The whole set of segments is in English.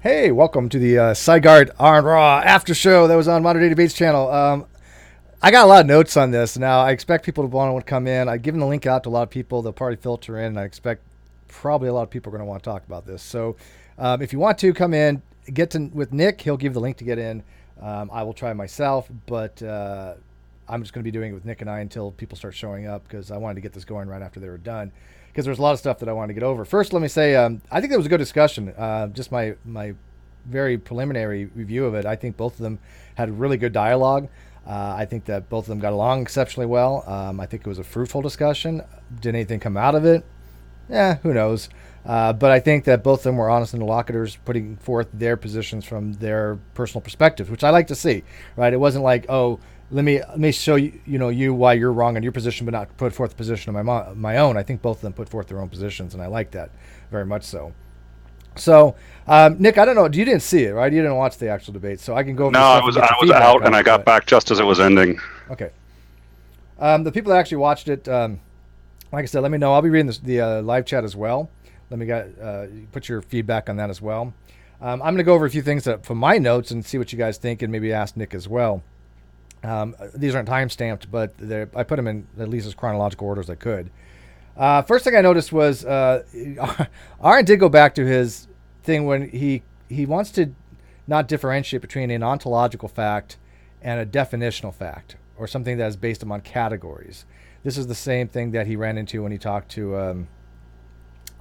Hey, welcome to the Aron Raw after show that was on Modern Day Debates channel. I got a lot of notes on this. Now, I expect people to want to come in. I've given the link out to a lot of people. They'll probably filter in, and I expect probably a lot of people are going to want to talk about this. So if you want to come in, with Nick. He'll give the link to get in. I will try myself, but I'm just going to be doing it with Nick and I until people start showing up because I wanted to get this going right after they were done. Because there's a lot of stuff that I wanted to get over. First, let me say I think it was a good discussion. Just my very preliminary review of it. I think both of them had really good dialogue. I think that both of them got along exceptionally well. I think it was a fruitful discussion. Did anything come out of it? Yeah, who knows? But I think that both of them were honest interlocutors, putting forth their positions from their personal perspectives, which I like to see. Right? It wasn't like, oh, let me show you, you why you're wrong in your position, but not put forth the position of my own. I think both of them put forth their own positions, and I like that very much so. So, Nick, I don't know. You didn't see it, right? You didn't watch the actual debate, so I can go over No, the I stuff was and get your I was feedback out, on and I it, got but- back just as it was ending. Okay. The people that actually watched it, like I said, let me know. I'll be reading the live chat as well. Let me put your feedback on that as well. I'm going to go over a few things from my notes and see what you guys think, and maybe ask Nick as well. These aren't time stamped, but I put them in at least as chronological order as I could. First thing I noticed was Aron did go back to his thing when he wants to not differentiate between an ontological fact and a definitional fact, or something that is based upon categories. This is the same thing that he ran into when he talked to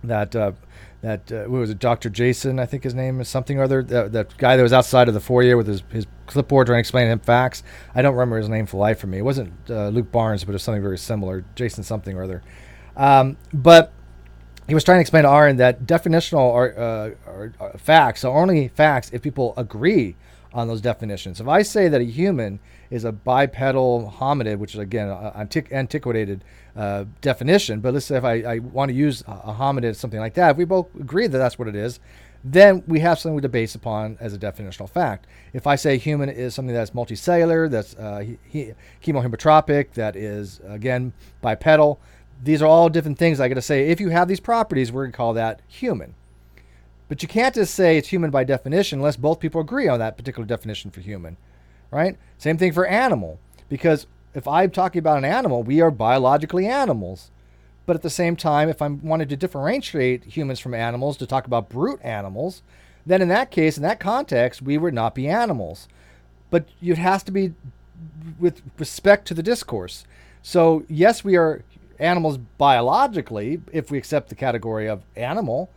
who was it, Dr. Jason, I think his name is something or other, that guy that was outside of the foyer with his clipboard trying to explain to him facts. I don't remember his name for life for me. It wasn't Luke Barnes, but it was something very similar, Jason something or other. But he was trying to explain to Aron that definitional are facts are only facts if people agree on those definitions. If I say that a human is a bipedal hominid, which is, again, an antiquated definition, but let's say if I want to use a hominid, something like that, if we both agree that that's what it is, then we have something to base upon as a definitional fact. If I say human is something that's multicellular, that's chemohemotropic, that is, again, bipedal, these are all different things I got to say. If you have these properties, we're going to call that human. But you can't just say it's human by definition unless both people agree on that particular definition for human, right? Same thing for animal, because if I'm talking about an animal, we are biologically animals. But at the same time, if I wanted to differentiate humans from animals to talk about brute animals, then in that case, in that context, we would not be animals. But it has to be with respect to the discourse. So yes, we are animals biologically, if we accept the category of animal,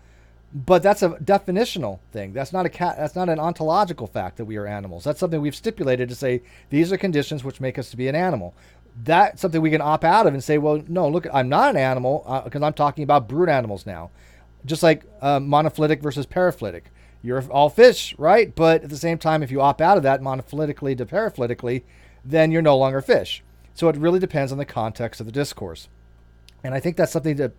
but that's a definitional thing. That's not an ontological fact that we are animals. That's something we've stipulated to say these are conditions which make us to be an animal. That's something we can opt out of and say, well, no, look, I'm not an animal because I'm talking about brute animals now. Just like monophyletic versus paraphyletic. You're all fish, right? But at the same time, if you opt out of that monophyletically to paraphyletically, then you're no longer fish. So it really depends on the context of the discourse. And I think that's something that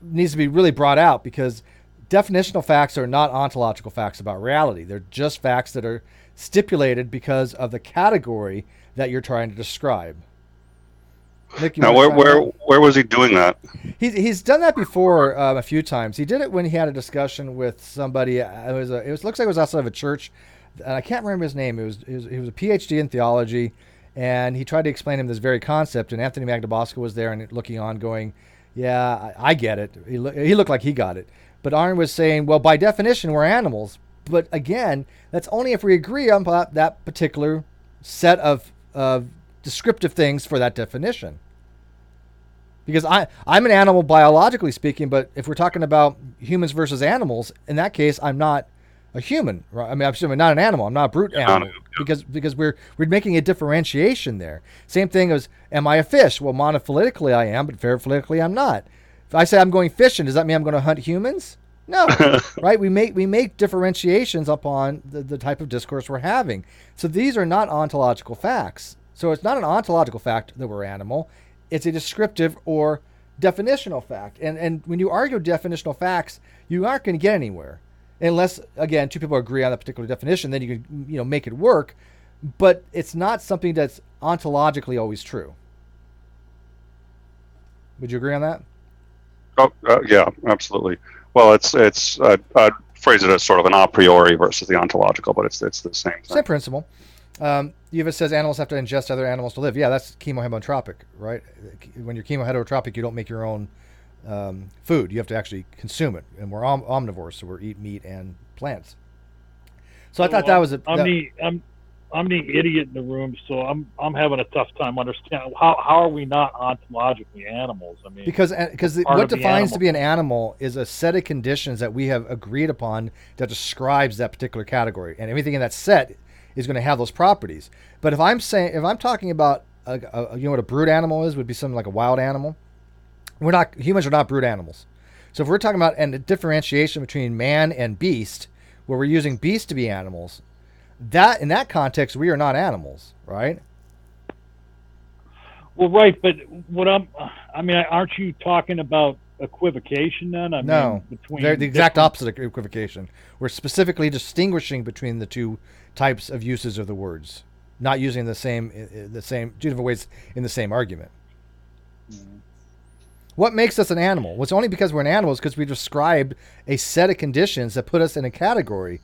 needs to be really brought out, because definitional facts are not ontological facts about reality. They're just facts that are stipulated because of the category that you're trying to describe. Nick, Now, where was he doing that? He's done that before a few times. He did it when he had a discussion with somebody. Looks like it was outside of a church, and I can't remember his name. He was a PhD in theology, and he tried to explain him this very concept. And Anthony Magnabosco was there and looking on, going, "Yeah, I get it." He looked like he got it, but Aron was saying, "Well, by definition, we're animals." But again, that's only if we agree on that particular set of descriptive things for that definition. Because I'm an animal biologically speaking, but if we're talking about humans versus animals, in that case, I'm not a human. Right? I mean, I'm not an animal. I'm not a brute animal, because we're making a differentiation there. Same thing as, am I a fish? Well, monophyletically I am, but paraphyletically I'm not. If I say I'm going fishing, does that mean I'm going to hunt humans? No, right? We make differentiations upon the type of discourse we're having. So these are not ontological facts. So it's not an ontological fact that we're animal. It's a descriptive or definitional fact. And when you argue definitional facts, you aren't going to get anywhere. Unless, again, two people agree on that particular definition, then you can make it work. But it's not something that's ontologically always true. Would you agree on that? Oh, yeah, absolutely. Well, I'd phrase it as sort of an a priori versus the ontological, but it's the same thing. Same principle. Eva says animals have to ingest other animals to live. Yeah, that's chemoheterotropic, right? When you're chemoheterotropic, you don't make your own food. You have to actually consume it. And we're omnivores, so we eat meat and plants. So I thought that was I'm the idiot in the room, so I'm having a tough time understanding how are we not ontologically animals? I mean, because what defines to be an animal is a set of conditions that we have agreed upon that describes that particular category, and everything in that set is going to have those properties. But if I'm talking about you know what a brute animal is, would be something like a wild animal. Humans are not brute animals. So if we're talking about a differentiation between man and beast, where we're using beast to be animals, that in that context we are not animals, right? Well, right, but aren't you talking about equivocation then? No, they're the exact opposite of equivocation. We're specifically distinguishing between the two types of uses of the words, not using the same two different ways in the same argument. Mm-hmm. What makes us an animal? Well, it's only because we're an animal is because we described a set of conditions that put us in a category.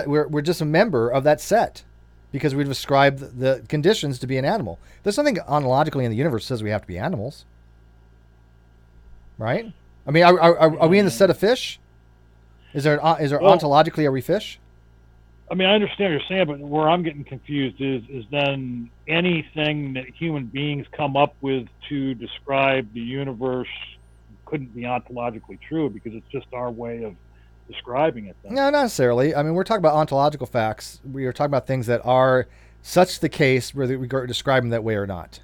We're just a member of that set because we described the conditions to be an animal. There's something ontologically in the universe that says we have to be animals, right? I mean, are we in the set of fish? Is there ontologically, are we fish? I mean, I understand what you're saying, but where I'm getting confused is then anything that human beings come up with to describe the universe couldn't be ontologically true because it's just our way of describing it then. No, not necessarily. I mean, we're talking about ontological facts. We are talking about things that are such the case whether we describe them that way or not,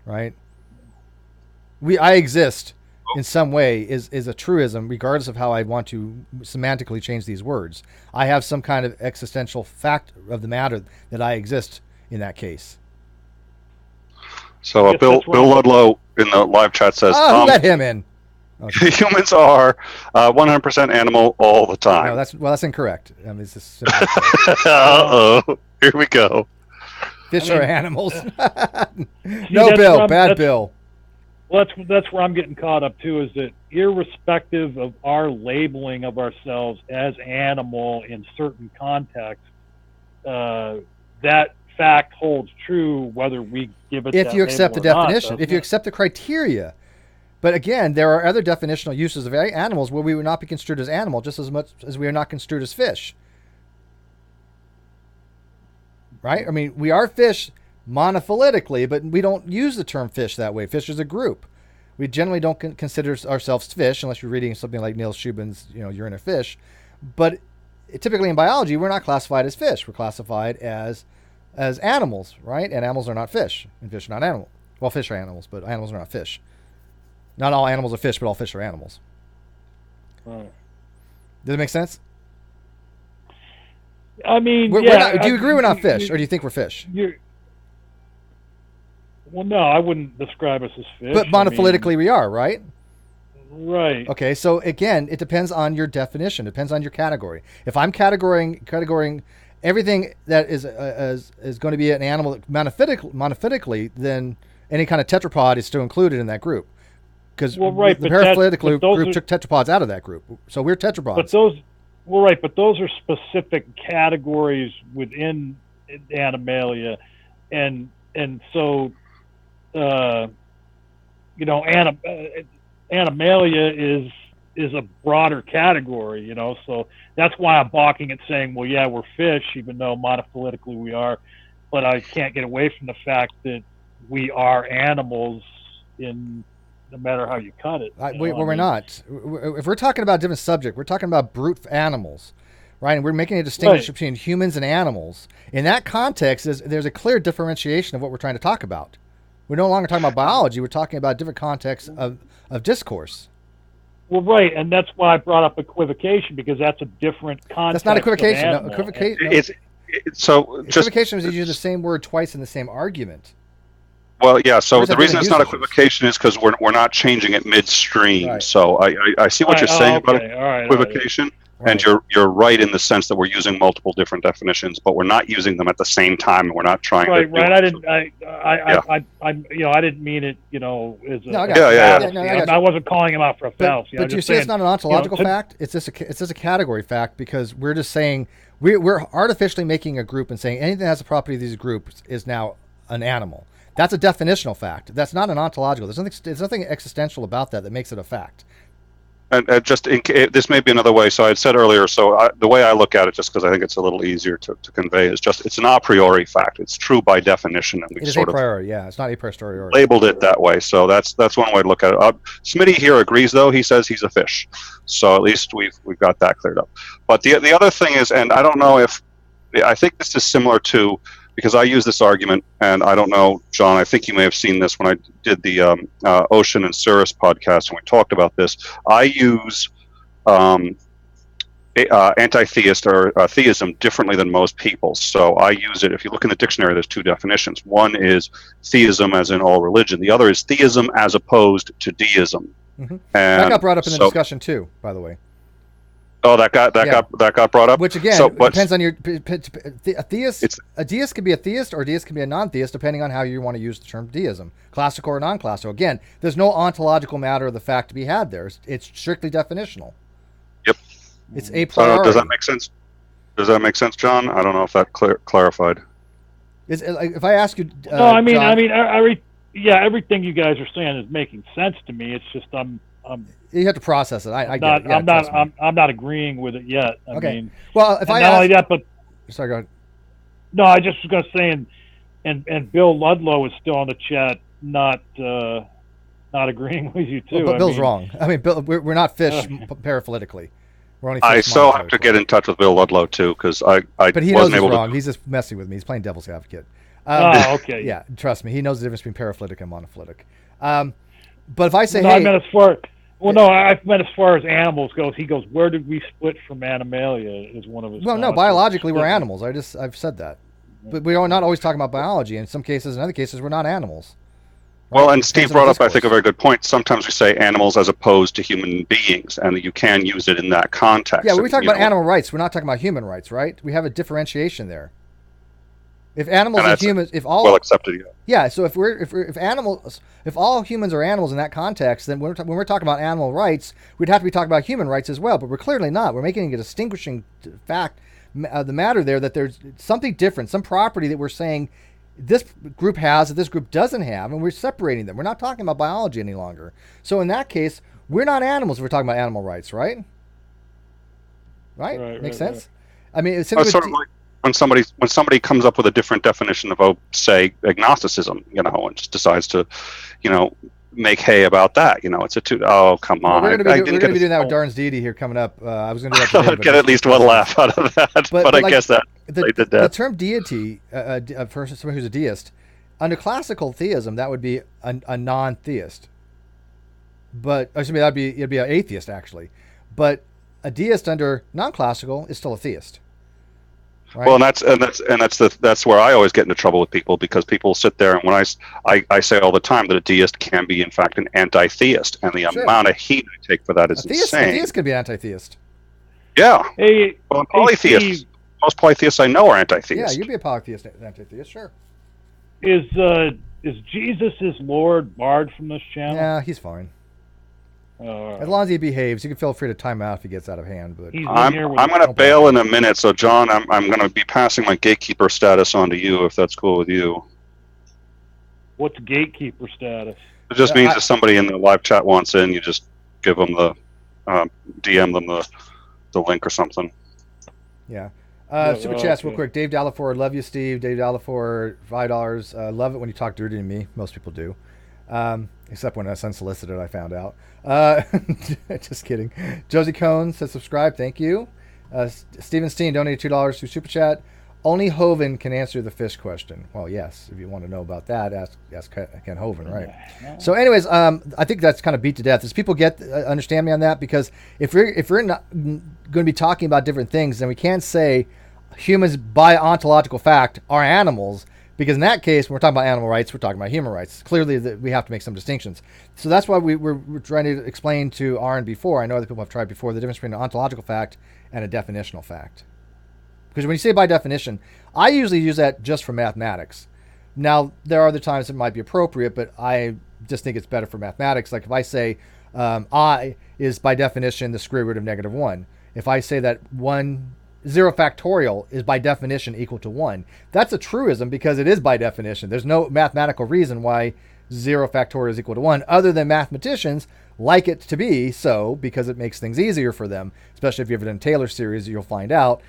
right? I exist in some way is a truism regardless of how I want to semantically change these words. I have some kind of existential fact of the matter that I exist in that case. So Bill Ludlow in the live chat says, who let him in? Okay. Humans are 100% animal all the time. No, that's incorrect. I mean, it's just uh-oh. Here we go. Fish are animals. No, Bill. Bad Bill. Well, that's where I'm getting caught up too. Is that irrespective of our labeling of ourselves as animal in certain contexts, that fact holds true whether we give it. If you accept the definition, if you accept the criteria. But again, there are other definitional uses of animals where we would not be construed as animal just as much as we are not construed as fish. Right? I mean, we are fish monophyletically, but we don't use the term fish that way. Fish is a group. We generally don't consider ourselves fish unless you're reading something like Neil Shubin's, You're in a Fish. But typically in biology, we're not classified as fish. We're classified as animals, right? And animals are not fish, and fish are not animals. Well, fish are animals, but animals are not fish. Not all animals are fish, but all fish are animals. Right. Does it make sense? I mean, do you agree we're not fish, or do you think we're fish? Well, no, I wouldn't describe us as fish. But monophyletically we are, right? Right. Okay, so again, it depends on your definition. It depends on your category. If I'm categorizing everything that is going to be an animal monophyletically, then any kind of tetrapod is still included in that group. Because the paraphyletic group took tetrapods out of that group. So we're tetrapods. But those are specific categories within Animalia. And so, Animalia is a broader category, so that's why I'm balking at saying, well, yeah, we're fish, even though monophyletically we are, but I can't get away from the fact that we are animals in no matter how you cut it. We're not. If we're talking about a different subject, we're talking about brute animals, right? And we're making a distinction between humans and animals. In that context, there's a clear differentiation of what we're trying to talk about. We're no longer talking about biology. We're talking about different contexts of discourse. Well, right, and that's why I brought up equivocation, because that's a different context. That's not equivocation. No, equivocation. Equivocation is using the same word twice in the same argument. Well, yeah. So the reason it's not equivocation is because we're not changing it midstream. Right. So I see what you're saying about equivocation. And you're right in the sense that we're using multiple different definitions, but we're not using them at the same time, and we're not trying to do I it. didn't. I didn't mean it. As a No, I got fallacy. you. I got you. I wasn't calling him out for a fallacy. But you see, it's not an ontological fact. It's just a category fact, because we're just saying we're artificially making a group and saying anything that has the property of these groups is now an animal. That's a definitional fact. That's not an ontological. There's nothing existential about that makes it a fact. And this may be another way. So I had said earlier. So the way I look at it, just because I think it's a little easier to convey, is just it's an a priori fact. It's true by definition, and we sort a priori. Yeah, it's not a posteriori. Labeled it that way. So that's one way to look at it. Smitty here agrees, though. He says he's a fish. So at least we've got that cleared up. But the other thing is, and I don't know if I think this is similar to. Because I use this argument, and I don't know, John, I think you may have seen this when I did the Ocean and Cirrus podcast, and we talked about this. I use anti-theist or theism differently than most people. So I use it, if you look in the dictionary, there's two definitions. One is theism as in all religion. The other is theism as opposed to deism. Mm-hmm. That got brought up in the discussion too, by the way. Oh, that got brought up. Which again depends on your a theist. A deist could be a theist, or a deist can be a non-theist, depending on how you want to use the term deism, classical or non-classical. Again, there's no ontological matter of the fact to be had there. It's strictly definitional. Yep. It's a priori. Does that make sense? Does that make sense, John? I don't know if that clarified. If I ask you, no, I mean, John, everything you guys are saying is making sense to me. It's just you have to process it. I get it. Yeah, I'm not agreeing with it yet. I mean, well, if I not only that, but sorry, go ahead. No, I just was going to say, and Bill Ludlow is still on the chat, not agreeing with you too. But Bill's wrong. I mean, Bill, we're not fish paraphyletically. We're only. I have to get in touch with Bill Ludlow too, because But he knows he's wrong. He's just messing with me. He's playing devil's advocate. Okay. Yeah, trust me. He knows the difference between paraphyletic and monophyletic. But if I say, I meant as far. Well, no, I meant as far as animals goes. He goes, where did we split from Animalia? Is one of his. Well, no, biologically we're animals. I've said that, but we are not always talking about biology. In some cases, in other cases, we're not animals. Right? Well, and Steve brought up, I think, a very good point. Sometimes we say animals as opposed to human beings, and you can use it in that context. Yeah, when we talk about animal rights, we're not talking about human rights, right? We have a differentiation there. If animals and humans, if all well accepted, yeah. So if all humans are animals in that context, then when we're talking about animal rights, we'd have to be talking about human rights as well. But we're clearly not. We're making a distinguishing fact, the matter there, that there's something different, some property that we're saying this group has that this group doesn't have, and we're separating them. We're not talking about biology any longer. So in that case, we're not animals if we're talking about animal rights, right? Right? Makes sense. Right. I mean, it's sort of like when somebody comes up with a different definition of, say, agnosticism, and just decides to, make hay about that. It's oh, come on. We're going to be doing that with Darn's deity here coming up. I was going to do that today. Get at least one laugh out of that, but I guess that the term deity, for someone who's a deist, under classical theism, that would be a non-theist. But it'd be an atheist actually. But a deist under non-classical is still a theist. Right. Well, that's where I always get into trouble with people, because people sit there, and when I say all the time that a deist can be in fact an anti-theist, and the amount of heat I take for that is insane. A theist can be an anti-theist. Yeah. Well, I'm polytheist. Most polytheists I know are anti-theist. Yeah, you'd be a polytheist, anti-theist, sure. Is Jesus is Lord barred from this channel? Yeah, he's fine. As long as he behaves, you can feel free to time out if he gets out of hand. But I'm going to bail in a minute, so John, I'm going to be passing my gatekeeper status on to you, if that's cool with you. What's gatekeeper status? It just means if somebody in the live chat wants in, you just give them the DM them the link or something. Yeah. Super chats real quick. Dave Dallafor, love you, Steve. Dave Dallafor, $5. Love it when you talk dirty to me. Most people do. Except when it's unsolicited, I found out. Just kidding. Josie Cohn says subscribe. Thank you. Steven Steen donated $2 through Super Chat. Only Hoven can answer the fish question. Well, yes. If you want to know about that, ask Ken Hoven, right? So, anyways, I think that's kind of beat to death. As people understand me on that, because if we're not going to be talking about different things, then we can't say humans by ontological fact are animals, Because in that case, when we're talking about animal rights, we're talking about human rights. Clearly, we have to make some distinctions. So that's why we're trying to explain to Aron before. I know other people have tried before the difference between an ontological fact and a definitional fact. Because when you say by definition, I usually use that just for mathematics. Now, there are other times it might be appropriate, but I just think it's better for mathematics. Like if I say I is by definition the square root of -1. If I say that 0 factorial is by definition equal to 1, that's a truism because it is by definition. There's no mathematical reason why 0 factorial is equal to 1 other than mathematicians like it to be so because it makes things easier for them. Especially if you have it in Taylor series, you'll find out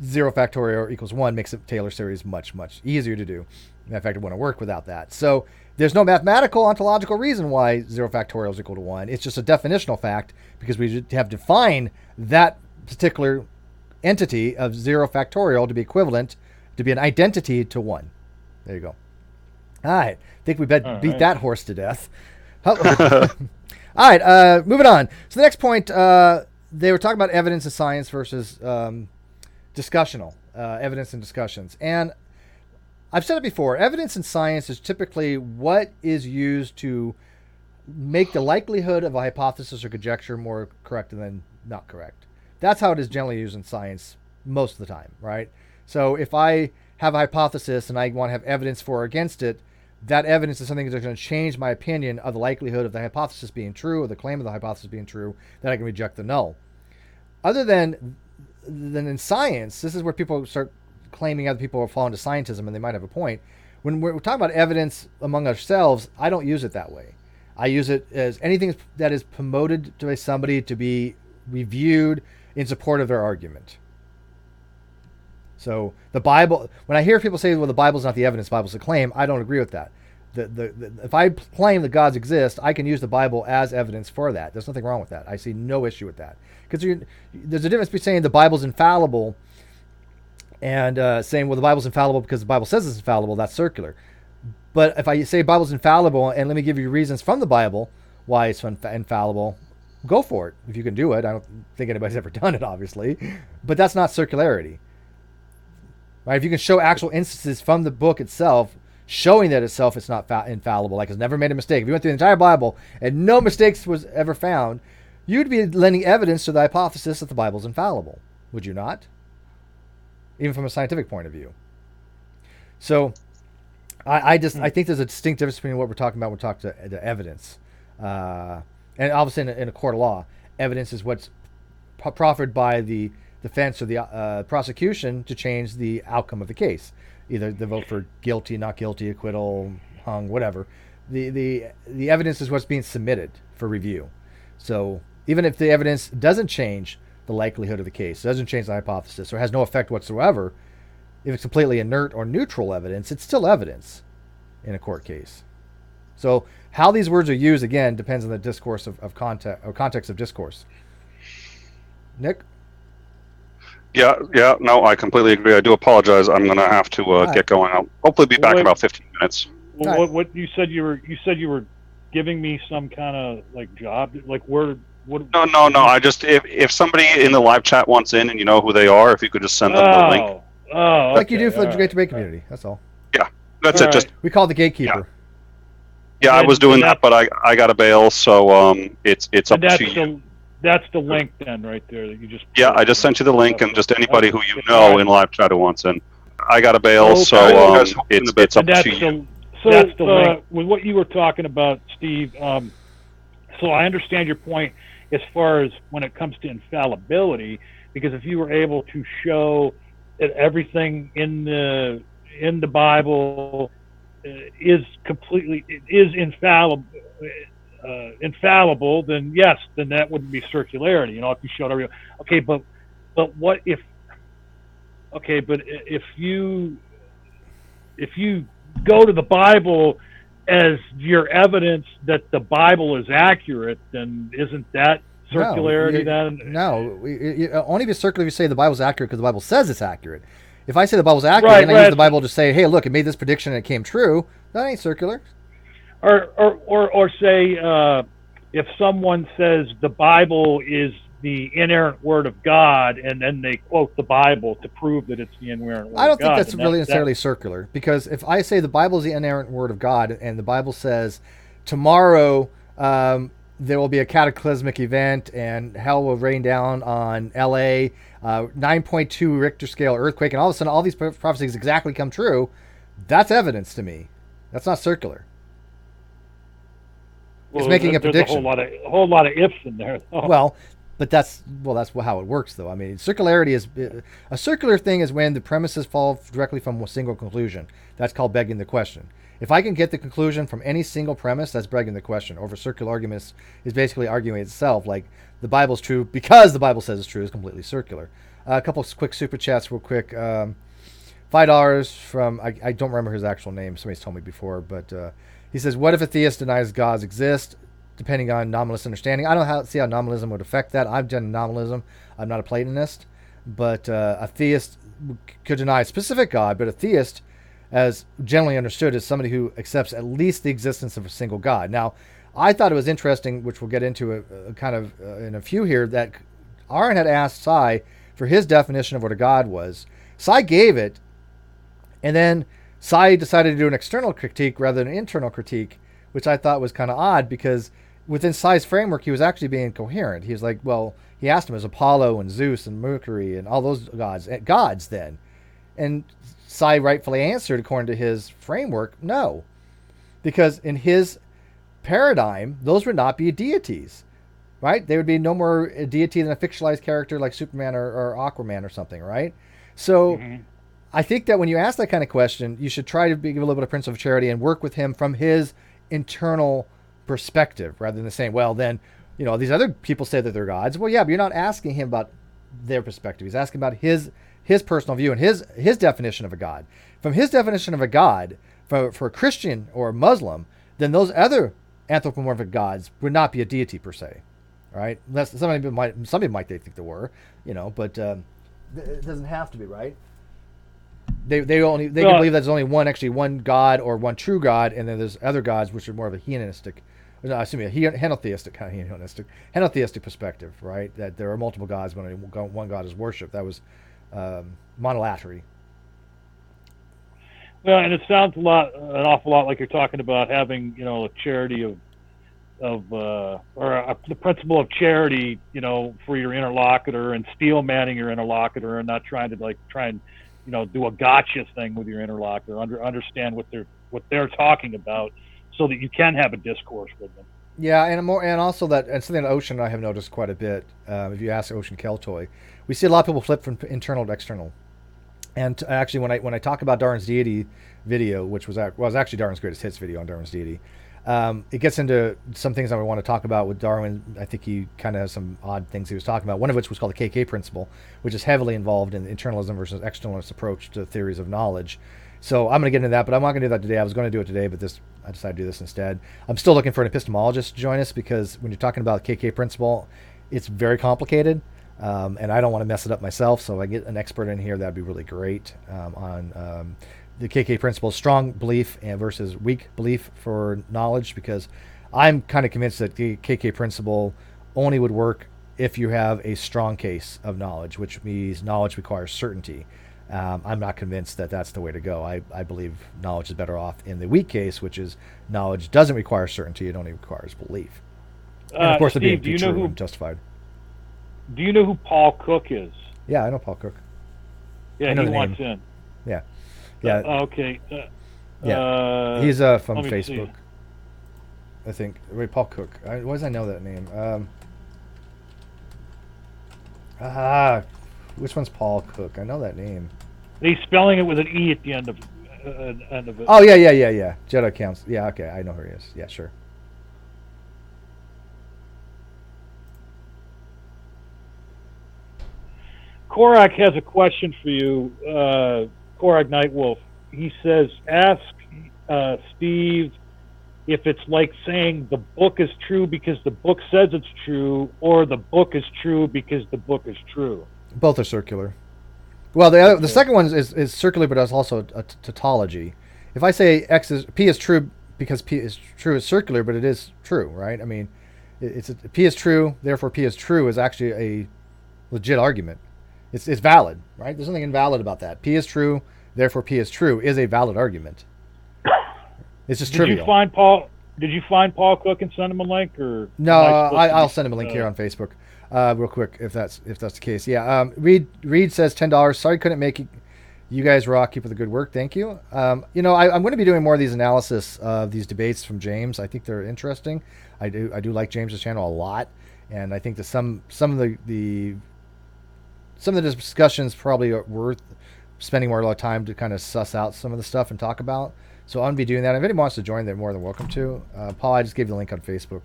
0 factorial equals 1 makes a Taylor series much, much easier to do. In fact, it wouldn't work without that. So there's no mathematical ontological reason why 0 factorial is equal to 1. It's just a definitional fact because we have defined that particular entity of 0 factorial to be equivalent, to be an identity to 1. There you go. All right. I think we beat that horse to death. All right. Moving on. So the next point, they were talking about evidence of science versus discussional evidence and discussions. And I've said it before, evidence in science is typically what is used to make the likelihood of a hypothesis or conjecture more correct than not correct. That's how it is generally used in science most of the time, right? So if I have a hypothesis and I want to have evidence for or against it, that evidence is something that's going to change my opinion of the likelihood of the hypothesis being true or the claim of the hypothesis being true, that I can reject the null. Other than in science, this is where people start claiming other people fall into scientism, and they might have a point. When we're talking about evidence among ourselves, I don't use it that way. I use it as anything that is promoted to somebody to be reviewed in support of their argument. So the Bible, when I hear people say, well, the Bible's not the evidence, the Bible's the claim, I don't agree with that. If I claim that gods exist, I can use the Bible as evidence for that. There's nothing wrong with that. I see no issue with that. Because there's a difference between saying the Bible's infallible and saying, well, the Bible's infallible because the Bible says it's infallible. That's circular. But if I say Bible's infallible and let me give you reasons from the Bible why it's infallible, go for it if you can do it. I don't think anybody's ever done it, obviously. But that's not circularity. Right? If you can show actual instances from the book itself showing that itself it's not infallible, like it's never made a mistake. If you went through the entire Bible and no mistakes was ever found, you'd be lending evidence to the hypothesis that the Bible's infallible. Would you not? Even from a scientific point of view. So I think there's a distinct difference between what we're talking about when we talk to evidence. And obviously in a court of law, evidence is what's proffered by the defense or the prosecution to change the outcome of the case. Either the vote for guilty, not guilty, acquittal, hung, whatever. The evidence is what's being submitted for review. So even if the evidence doesn't change the likelihood of the case, doesn't change the hypothesis, or has no effect whatsoever, if it's completely inert or neutral evidence, it's still evidence in a court case. So how these words are used, again, depends on the discourse of context, or context of discourse. Nick? Yeah, no, I completely agree. I do apologize. I'm going to have to get going. I'll hopefully be back in about 15 minutes. Well, what you said you were giving me some kind of like job, like where. No. I just if somebody in the live chat wants in and you know who they are, if you could just send them the link. Oh, like you do for the Great Debate community. That's all. Yeah, that's it. Just we call it the gatekeeper. Yeah, I was doing that, but I got a bail, so it's up to you. That's the link then, right there that you just. Yeah, I just sent you the link, and just anybody who you know in live chat who wants in. I got a bail, so it's up to you. So that's the link. With what you were talking about, Steve. So I understand your point as far as when it comes to infallibility, because if you were able to show that everything in the Bible is infallible, then yes, then that wouldn't be circularity. You know, if you showed everything. Okay, but what if? Okay, but if you go to the Bible as your evidence that the Bible is accurate, then isn't that circularity then? No, only if it's circular if you say the Bible's accurate because the Bible says it's accurate. If I say the Bible's accurate and I use the Bible to say, hey, look, it made this prediction and it came true, that ain't circular. Or say if someone says the Bible is the inerrant word of God, and then they quote the Bible to prove that it's the inerrant word I don't of God. think that's really necessarily circular, because if I say the Bible is the inerrant word of God, and the Bible says tomorrow there will be a cataclysmic event and hell will rain down on L.A., 9.2 Richter scale earthquake, and all of a sudden all these prophecies exactly come true, that's evidence to me. That's not circular. It's making a prediction. There's a whole lot of ifs in there. Well, but that's how it works, though. I mean, circularity is a circular thing is when the premises fall directly from a single conclusion. That's called begging the question. If I can get the conclusion from any single premise, that's begging the question. Over circular arguments is basically arguing itself, like the Bible's true because the Bible says it's true, is completely circular. A couple of quick super chats, real quick. $5 from I don't remember his actual name. Somebody's told me before, but he says, "What if a theist denies gods exist?" Depending on nominalist understanding. I don't see how nominalism would affect that. I've done nominalism. I'm not a Platonist, but a theist could deny a specific God, but a theist, as generally understood, is somebody who accepts at least the existence of a single God. Now, I thought it was interesting, which we'll get into in a few here, that Aron had asked Sai for his definition of what a God was. Sai gave it, and then Sai decided to do an external critique rather than an internal critique, which I thought was kind of odd, because within Sai's framework, he was actually being coherent. He was like, well, he asked him, is Apollo and Zeus and Mercury and all those gods then? And Sai rightfully answered, according to his framework, no. Because in his paradigm, those would not be deities, right? They would be no more a deity than a fictionalized character like Superman or Aquaman or something, right? So I think that when you ask that kind of question, you should try to give a little bit of principle of charity and work with him from his internal perspective, rather than saying, well, then, these other people say that they're gods. Well, yeah, but you're not asking him about their perspective. He's asking about his personal view and his definition of a god. From his definition of a god, for a Christian or a Muslim, then those other anthropomorphic gods would not be a deity per se, right? Some people might think they were, but it doesn't have to be, right? They can believe that there's only one God or one true God, and then there's other gods which are more of a henotheistic perspective, right? That there are multiple gods when one God is worshipped. That was monolatry. Well, and it sounds an awful lot like you're talking about having, a charity the principle of charity, for your interlocutor, and steel manning your interlocutor, and not trying to do a gotcha thing with your interlocutor. Understand what they're talking about, so that you can have a discourse with them. Yeah, and also something that Ocean and I have noticed quite a bit. If you ask Ocean Keltoy, we see a lot of people flip from internal to external. And actually, when I talk about Darwin's deity video, which was actually Darwin's greatest hits video on Darwin's deity, it gets into some things I want to talk about with Darwin. I think he kind of has some odd things he was talking about. One of which was called the KK principle, which is heavily involved in the internalism versus externalist approach to theories of knowledge. So I'm going to get into that, but I'm not going to do that today. I was going to do it today, but I decided to do this instead. I'm still looking for an epistemologist to join us, because when you're talking about the KK principle, it's very complicated, and I don't want to mess it up myself. So if I get an expert in here, that'd be really great on the KK principle, strong belief versus weak belief for knowledge, because I'm kind of convinced that the KK principle only would work if you have a strong case of knowledge, which means knowledge requires certainty. I'm not convinced that that's the way to go. I believe knowledge is better off in the weak case, which is knowledge doesn't require certainty; it only requires belief. And of course, Steve, being true and justified. Do you know who Paul Cook is? Yeah, I know Paul Cook. Yeah, he wants in. Yeah. Okay. He's from Facebook. See. I think. Wait, Paul Cook. Why does I know that name? Which one's Paul Cook? I know that name. He's spelling it with an E at the end of it. Oh, yeah. Jedi counts. Yeah, okay. I know who he is. Yeah, sure. Korak has a question for you, Korak Nightwolf. He says, ask Steve if it's like saying the book is true because the book says it's true, or the book is true because the book is true. Both are circular. Well, the second one is circular, but it's also a tautology. If I say P is true because P is true, is circular, but it is true, right? I mean, P is true, therefore P is true is actually a legit argument. It's valid, right? There's nothing invalid about that. P is true, therefore P is true is a valid argument. It's just trivial. Did you find Paul Cook and send him a link, or no? I'll send him a link here on Facebook, real quick if that's the case. Yeah. Reed says $10. Sorry, couldn't make it. You guys rock. Keep up the good work. Thank you. I'm going to be doing more of these analysis of these debates from James. I think they're interesting. I do like James's channel a lot, and I think that some of the discussions probably are worth spending more time to kind of suss out some of the stuff and talk about. So I'm going to be doing that. If anyone wants to join, they're more than welcome to. Paul, I just gave you the link on Facebook.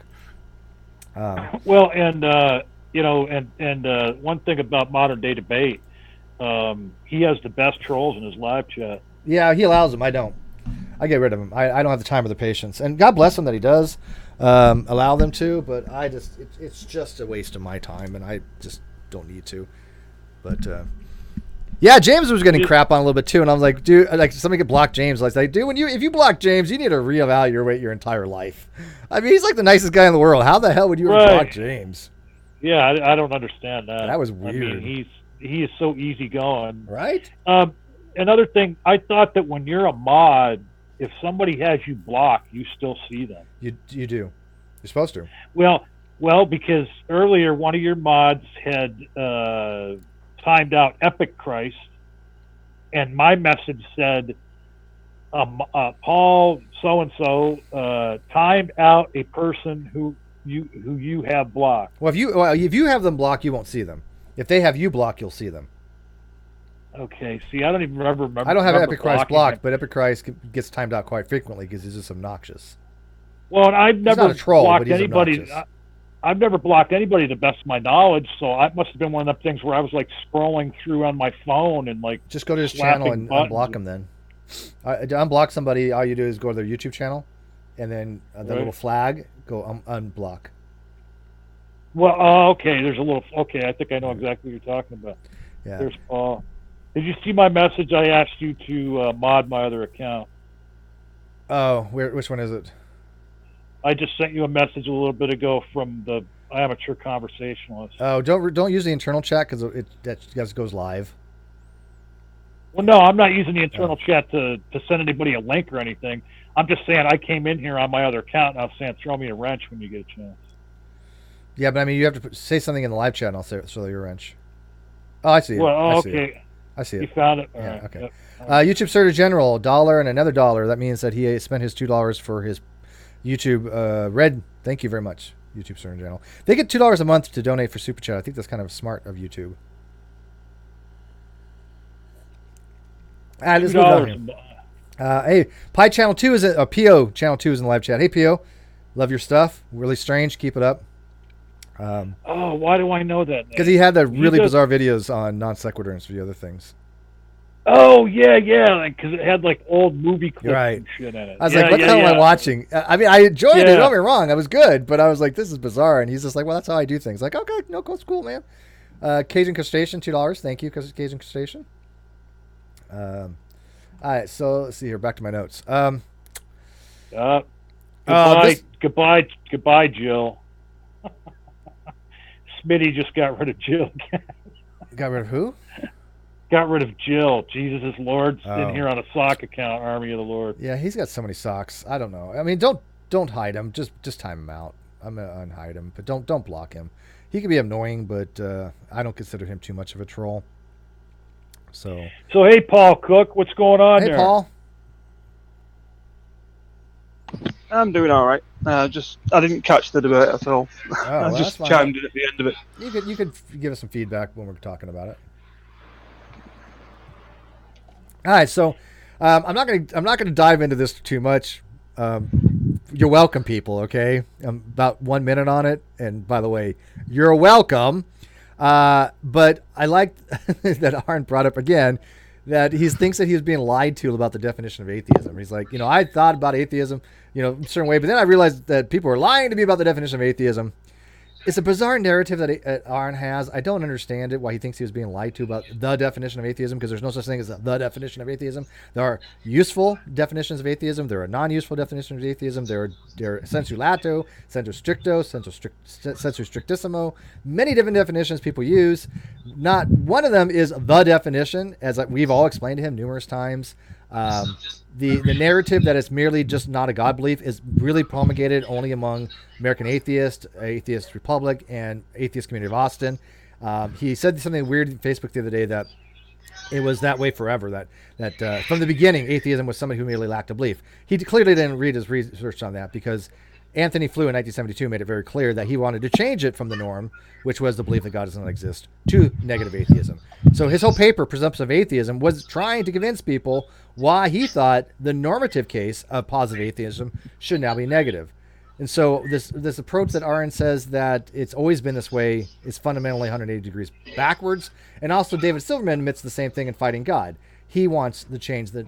One thing about modern day debate, he has the best trolls in his live chat. Yeah, he allows them. I don't. I get rid of them. I don't have the time or the patience. And God bless him that he does allow them to, but it's just a waste of my time, and I just don't need to. But yeah, James was getting crap on a little bit too, and I was like, dude, like somebody could block James. I was like, dude, if you block James, you need to reevaluate your entire life. I mean, he's like the nicest guy in the world. How the hell would you block James? Yeah, I don't understand that. That was weird. I mean, he is so easy-going. Right? Another thing, I thought that when you're a mod, if somebody has you blocked, you still see them. You do. You're supposed to. Well, because earlier one of your mods had timed out Epic Christ, and my message said, Paul so-and-so timed out a person who you have blocked. Well, if you have them blocked, you won't see them. If they have you blocked, you'll see them. Okay. See, I don't even remember. I don't have Epic Christ blocked, but Epic Christ gets timed out quite frequently because he's just obnoxious. Well, and I've never not a troll, blocked but he's anybody. I've never blocked anybody to the best of my knowledge, so I must have been one of the things where I was like scrolling through on my phone and like just go to his channel and unblock him. Then to unblock somebody, all you do is go to their YouTube channel, and then the little flag, go unblock. Well, okay. There's a little. Okay, I think I know exactly what you're talking about. Yeah. There's Paul. Did you see my message? I asked you to mod my other account. Oh, which one is it? I just sent you a message a little bit ago from the amateur conversationalist. Oh, don't use the internal chat because that just goes live. Well, no, I'm not using the internal chat to send anybody a link or anything. I'm just saying I came in here on my other account, and I was saying throw me a wrench when you get a chance. Yeah, but I mean, you have to say something in the live chat, and I'll throw you a wrench. Oh, I see it. Well, okay. I see it. You found it? All yeah, right. Okay. Yep. YouTube Surgeon General, $1 and another $1. That means that he spent his $2 for his YouTube Red. Thank you very much, YouTube Surgeon General. They get $2 a month to donate for Super Chat. I think that's kind of smart of YouTube. Let's go. Hey, Pi Channel 2 is PO Channel 2 is in the live chat. Hey, PO. Love your stuff. Really strange. Keep it up. Why do I know that? Because he had the really bizarre videos on non sequitur and some other things. Oh yeah, because it had like old movie clips and shit in it. I was like, what the hell am I watching? I mean, I enjoyed it. Don't get me wrong, it was good, but I was like, this is bizarre. And he's just like, well, that's how I do things. Like, okay, no, it's cool, man. Cajun Crustacean, $2. Thank you, Cajun Crustacean. All right, so let's see here. Back to my notes. Goodbye, Jill. Smitty just got rid of Jill. Got rid of who? Got rid of Jill. Jesus is Lord in here on a sock account. Army of the Lord. Yeah, he's got so many socks. I don't know. I mean, don't hide him. Just time him out. I'm gonna unhide him, but don't block him. He can be annoying, but I don't consider him too much of a troll. So hey, Paul Cook, what's going on there? Hey, Paul. I'm doing all right. I didn't catch the debate at all. Oh, I just chimed in at the end of it. You could give us some feedback when we're talking about it. All right, so I'm not gonna dive into this too much. You're welcome, people. Okay, I'm about 1 minute on it, and by the way, you're welcome. But I like that Aron brought up again that he thinks that he was being lied to about the definition of atheism. He's like, I thought about atheism, a certain way, but then I realized that people were lying to me about the definition of atheism. It's a bizarre narrative that Aron has. I don't understand it, why he thinks he was being lied to about the definition of atheism, because there's no such thing as the definition of atheism. There are useful definitions of atheism. There are non-useful definitions of atheism. There are sensu lato, sensu stricto, sensu strictissimo. Many different definitions people use. Not one of them is the definition, as we've all explained to him numerous times. The narrative that it's merely just not a God belief is really promulgated only among American Atheists, Atheist Republic, and Atheist Community of Austin. He said something weird on Facebook the other day, that it was that way forever, that from the beginning, atheism was somebody who merely lacked a belief. He clearly didn't read his research on that, because Anthony Flew in 1972 made it very clear that he wanted to change it from the norm, which was the belief that God does not exist, to negative atheism. So his whole paper, Presumption of Atheism, was trying to convince people why he thought the normative case of positive atheism should now be negative. And so this approach that Aron says that it's always been this way is fundamentally 180 degrees backwards. And also David Silverman admits the same thing in Fighting God. He wants to change the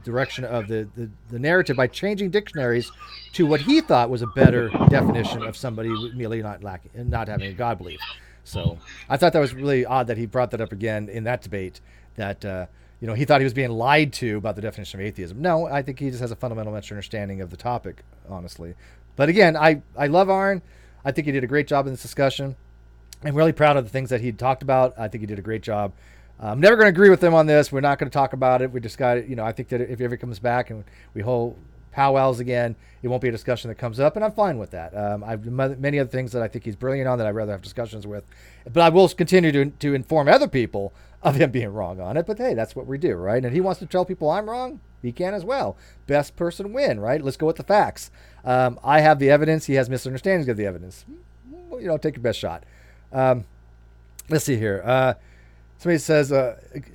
direction of the narrative by changing dictionaries to what he thought was a better definition of somebody merely not having a God belief. So I thought that was really odd that he brought that up again in that debate, that he thought he was being lied to about the definition of atheism. No, I think he just has a fundamental misunderstanding of the topic, honestly. But again, I love Aron. I think he did a great job in this discussion. I'm really proud of the things that he talked about. I think he did a great job. I'm never going to agree with him on this. We're not going to talk about it. We just got it. I think that if he ever comes back and we hold powwows again, it won't be a discussion that comes up, and I'm fine with that. I've many other things that I think he's brilliant on that I'd rather have discussions with. But I will continue to inform other people of him being wrong on it. But hey, that's what we do, right? And if he wants to tell people I'm wrong, he can as well. Best person win, right? Let's go with the facts. I have the evidence. He has misunderstandings of the evidence. Take your best shot. Let's see here. Somebody says,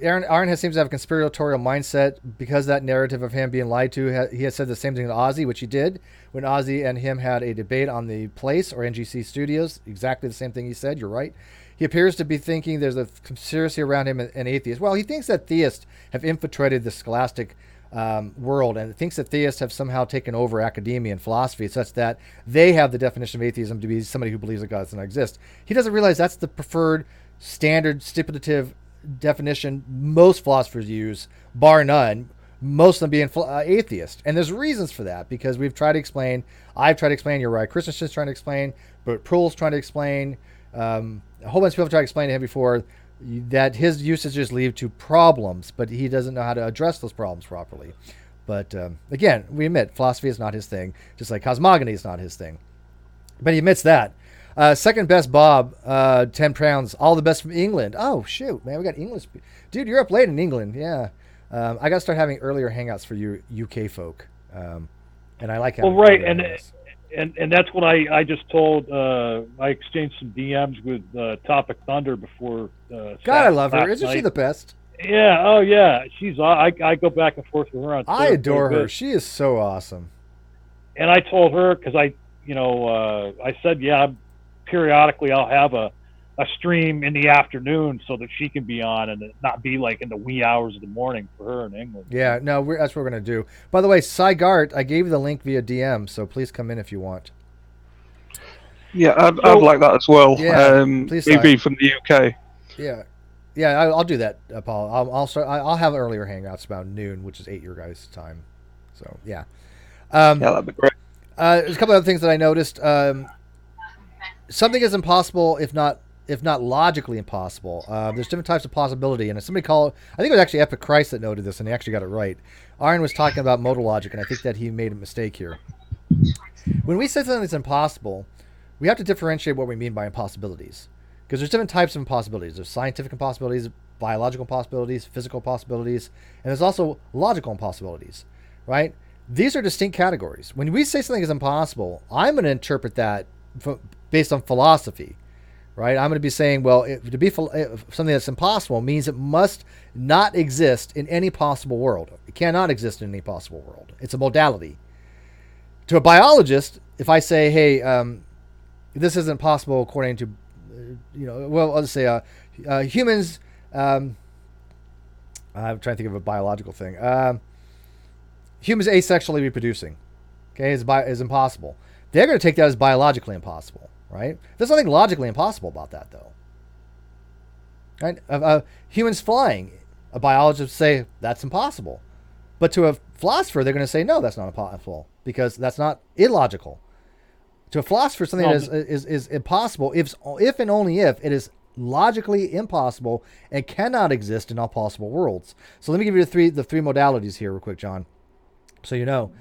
Aron seems to have a conspiratorial mindset because that narrative of him being lied to. He has said the same thing to Ozzy, which he did when Ozzy and him had a debate on the Place or NGC Studios. Exactly the same thing he said. You're right. He appears to be thinking there's a conspiracy around him and atheists. Well, he thinks that theists have infiltrated the scholastic world, and thinks that theists have somehow taken over academia and philosophy such that they have the definition of atheism to be somebody who believes that God does not exist. He doesn't realize that's the preferred standard stipulative definition most philosophers use, bar none, most of them being atheist. And there's reasons for that, because I've tried to explain, you're right, Christensen's trying to explain, but Prull's trying to explain, a whole bunch of people have tried to explain to him before that his usages lead to problems, but he doesn't know how to address those problems properly. But again, we admit philosophy is not his thing, just like cosmogony is not his thing. But he admits that. Second best, Bob, 10 pounds. All the best from England. Oh, shoot, man, we got English. Dude, you're up late in England. Yeah. I got to start having earlier hangouts for you UK folk. And I like having right. And that's what I just told. I exchanged some DMs with Topic Thunder before. God, I love her. Isn't she the best? Yeah. Oh, yeah. I go back and forth with her on Twitter. I adore her. She is so awesome. And I told her, because I said, yeah, periodically I'll have a stream in the afternoon so that she can be on and not be like in the wee hours of the morning for her in England. Yeah, no, that's what we're going to do. By the way, Garte, I gave you the link via DM, so please come in if you want. Yeah, I'd like that as well. Yeah, please, maybe from the UK. Yeah, I'll do that, Paul. I'll have earlier hangouts about noon, which is 8 your guys' time. So yeah, that'd be great. There's a couple other things that I noticed. Something is impossible if not logically impossible. There's different types of possibility, and somebody called, I think it was actually Epic Christ that noted this, and he actually got it right. Aron was talking about modal logic, and I think that he made a mistake here. When we say something's impossible, we have to differentiate what we mean by impossibilities, because there's different types of impossibilities. There's scientific impossibilities, biological impossibilities, physical possibilities, and there's also logical impossibilities, right? These are distinct categories. When we say something is impossible, I'm going to interpret that based on philosophy, right? I'm going to be saying, well, something that's impossible means it must not exist in any possible world. It cannot exist in any possible world. It's a modality. To a biologist, if I say, hey, this isn't possible according to, I'll just say humans, I'm trying to think of a biological thing. Humans asexually reproducing, okay, is impossible. They're going to take that as biologically impossible. right? There's nothing logically impossible about that, though. Right? Humans flying, a biologist would say that's impossible. But to a philosopher, they're going to say, no, that's not impossible because that's not illogical. To a philosopher, something that is impossible if and only if it is logically impossible and cannot exist in all possible worlds. So let me give you the three modalities here real quick, John. So you know,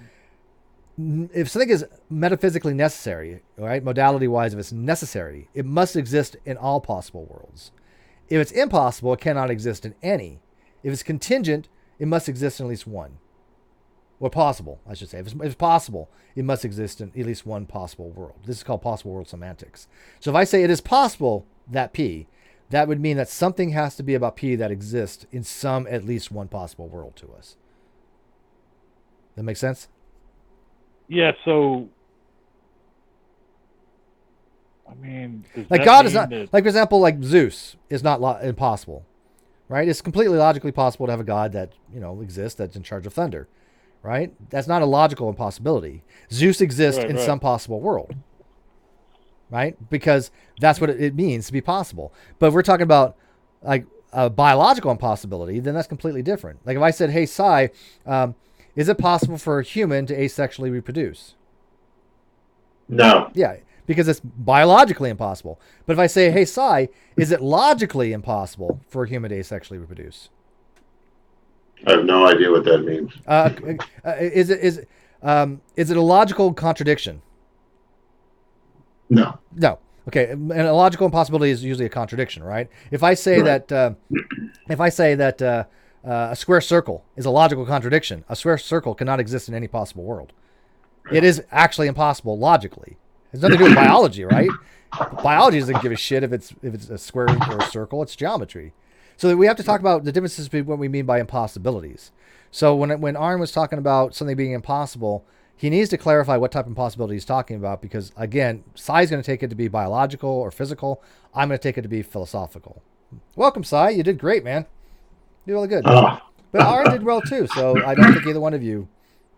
if something is metaphysically necessary, right, modality-wise, if it's necessary, it must exist in all possible worlds. If it's impossible, it cannot exist in any. If it's contingent, it must exist in at least one. Or possible, I should say. If it's possible, it must exist in at least one possible world. This is called possible world semantics. So if I say it is possible that P, that would mean that something has to be about P that exists in some at least one possible world to us. That make sense? Yeah, so I mean, like God is not, like for example, like Zeus is not impossible, right? It's completely logically possible to have a God that, you know, exists, that's in charge of thunder, right? That's not a logical impossibility. Zeus exists in some possible world, right? Because that's what it means to be possible. But if we're talking about like a biological impossibility, then that's completely different. Like if I said, hey, Sai, is it possible for a human to asexually reproduce? No. Yeah, because it's biologically impossible. But if I say, hey, Sai, is it logically impossible for a human to asexually reproduce? I have no idea what that means. Is it a logical contradiction? No. No. Okay, and a logical impossibility is usually a contradiction, right? If I say Right. that a square circle is a logical contradiction, a square circle cannot exist in any possible world. It is actually impossible logically. It's nothing to do with biology, right? Biology doesn't give a shit if it's a square or a circle. It's geometry. So we have to talk about the differences between what we mean by impossibilities. So when Aron was talking about something being impossible, he needs to clarify what type of impossibility he's talking about because, again, Sai's going to take it to be biological or physical. I'm going to take it to be philosophical. Welcome, Sai. You did great, man. You did really good. Oh. But Aron did well, too, so I don't think either one of you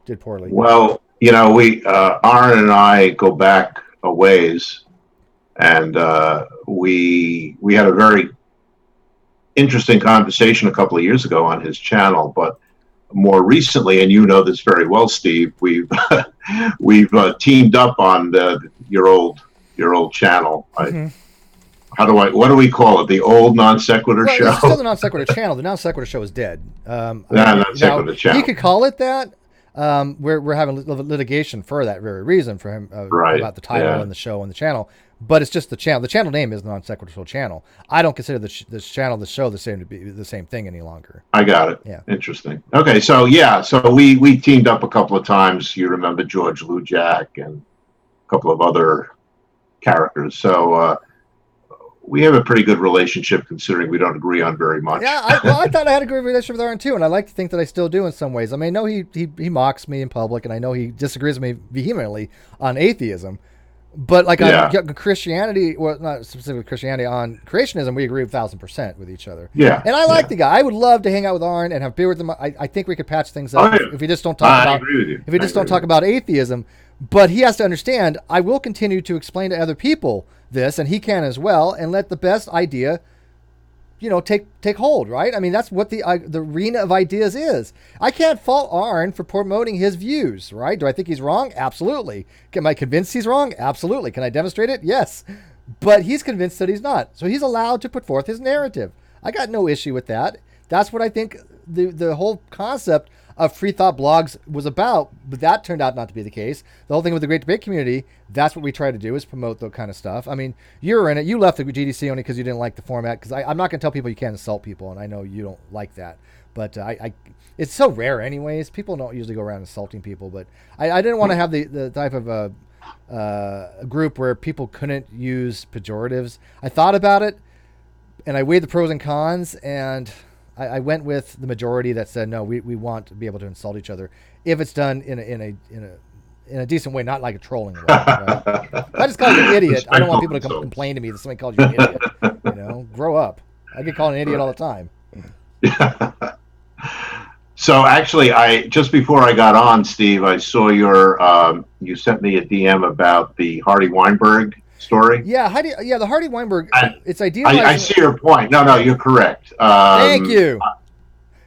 did poorly. Well, you know, Aron and I go back a ways, and we had a very interesting conversation a couple of years ago on his channel, but more recently, and you know this very well, Steve, we've teamed up on your old channel. Mm-hmm. What do we call it? The old non sequitur show? It's still the non sequitur channel. The non sequitur show is dead. Non sequitur channel. He could call it that. We're having litigation for that very reason for him about the title and the show and the channel. But it's just the channel. The channel name is non sequitur channel. I don't consider this channel, the show, the same thing any longer. I got it. Yeah. Interesting. Okay, so we teamed up a couple of times. You remember George Lujak and a couple of other characters. So we have a pretty good relationship considering we don't agree on very much. Yeah, I thought I had a good relationship with Aron too, and I like to think that I still do in some ways. I mean, I know he mocks me in public, and I know he disagrees with me vehemently on atheism. But like on Christianity, well, not specifically Christianity, on creationism, we agree 1,000% with each other. Yeah, and I like the guy. I would love to hang out with Aron and have beer with him. I think we could patch things up if we just don't talk about. I agree with you. If we just don't talk about atheism, but he has to understand. I will continue to explain to other people this, and he can as well, and let the best idea, take hold. Right? I mean, that's what the arena of ideas is. I can't fault Aron for promoting his views. Right? Do I think he's wrong? Absolutely. Am I convinced he's wrong? Absolutely. Can I demonstrate it? Yes. But he's convinced that he's not. So he's allowed to put forth his narrative. I got no issue with that. That's what I think the whole concept of free thought blogs was about, but that turned out not to be the case. The whole thing with the Great Debate community, that's what we try to do, is promote that kind of stuff. I mean, you were in it. You left the GDC only because you didn't like the format, because I'm not going to tell people you can't insult people, and I know you don't like that. But it's so rare anyways. People don't usually go around insulting people, but I didn't want to have the type of a group where people couldn't use pejoratives. I thought about it, and I weighed the pros and cons, and I went with the majority that said, no, we want to be able to insult each other if it's done in a decent way, not like a trolling way. Right? If I just call you an idiot, I don't want people to complain to me that somebody called you an idiot. Grow up. I get called an idiot all the time. So actually, just before I got on, Steve, I saw you sent me a DM about the Hardy Weinberg story. Yeah, the Hardy Weinberg. It's I idealized. see your point. No, you're correct. Thank you.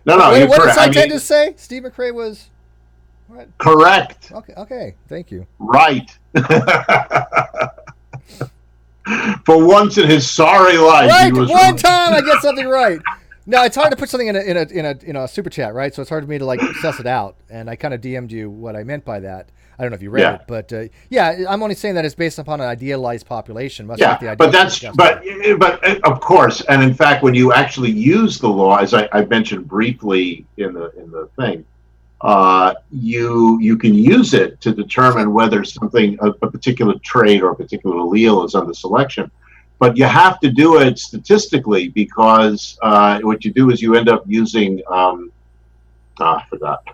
No, you're what did correct. I tend to say? Steve McRae was what? Correct. Okay. Thank you. Right. For once in his sorry life, Right, he was one time I get something right. No, it's hard to put something in a super chat, right? So it's hard for me to like suss it out. And I kind of DM'd you what I meant by that. I don't know if you read it, but I'm only saying that it's based upon an idealized population. Much like the but of course, and in fact, when you actually use the law, as I mentioned briefly in the thing, you can use it to determine whether something a particular trait or a particular allele is under selection. But you have to do it statistically because what you do is you end up using I forgot.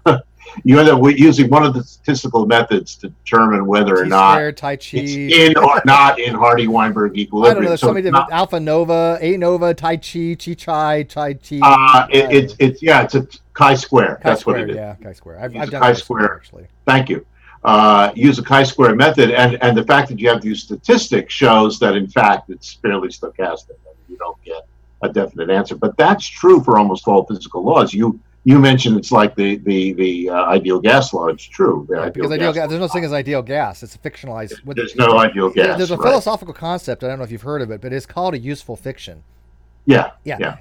You end up using one of the statistical methods to determine whether or not Tai Chi. it's in or not in Hardy-Weinberg equilibrium. I don't know. There's so many different Alpha Nova, A Nova, Tai Chi, Tai Chi. It's a chi-square. That's what it is. Yeah, chi-square. I've done chi-square actually. Thank you. Use a chi-square method, and the fact that you have to use statistics shows that in fact it's fairly stochastic. You don't get a definite answer, but that's true for almost all physical laws. You mentioned it's like the ideal gas law. It's true. Because ideal gas, there's no thing as ideal gas. It's a fictionalized. There's no ideal gas. There's a philosophical concept. I don't know if you've heard of it, but it's called a useful fiction. Yeah.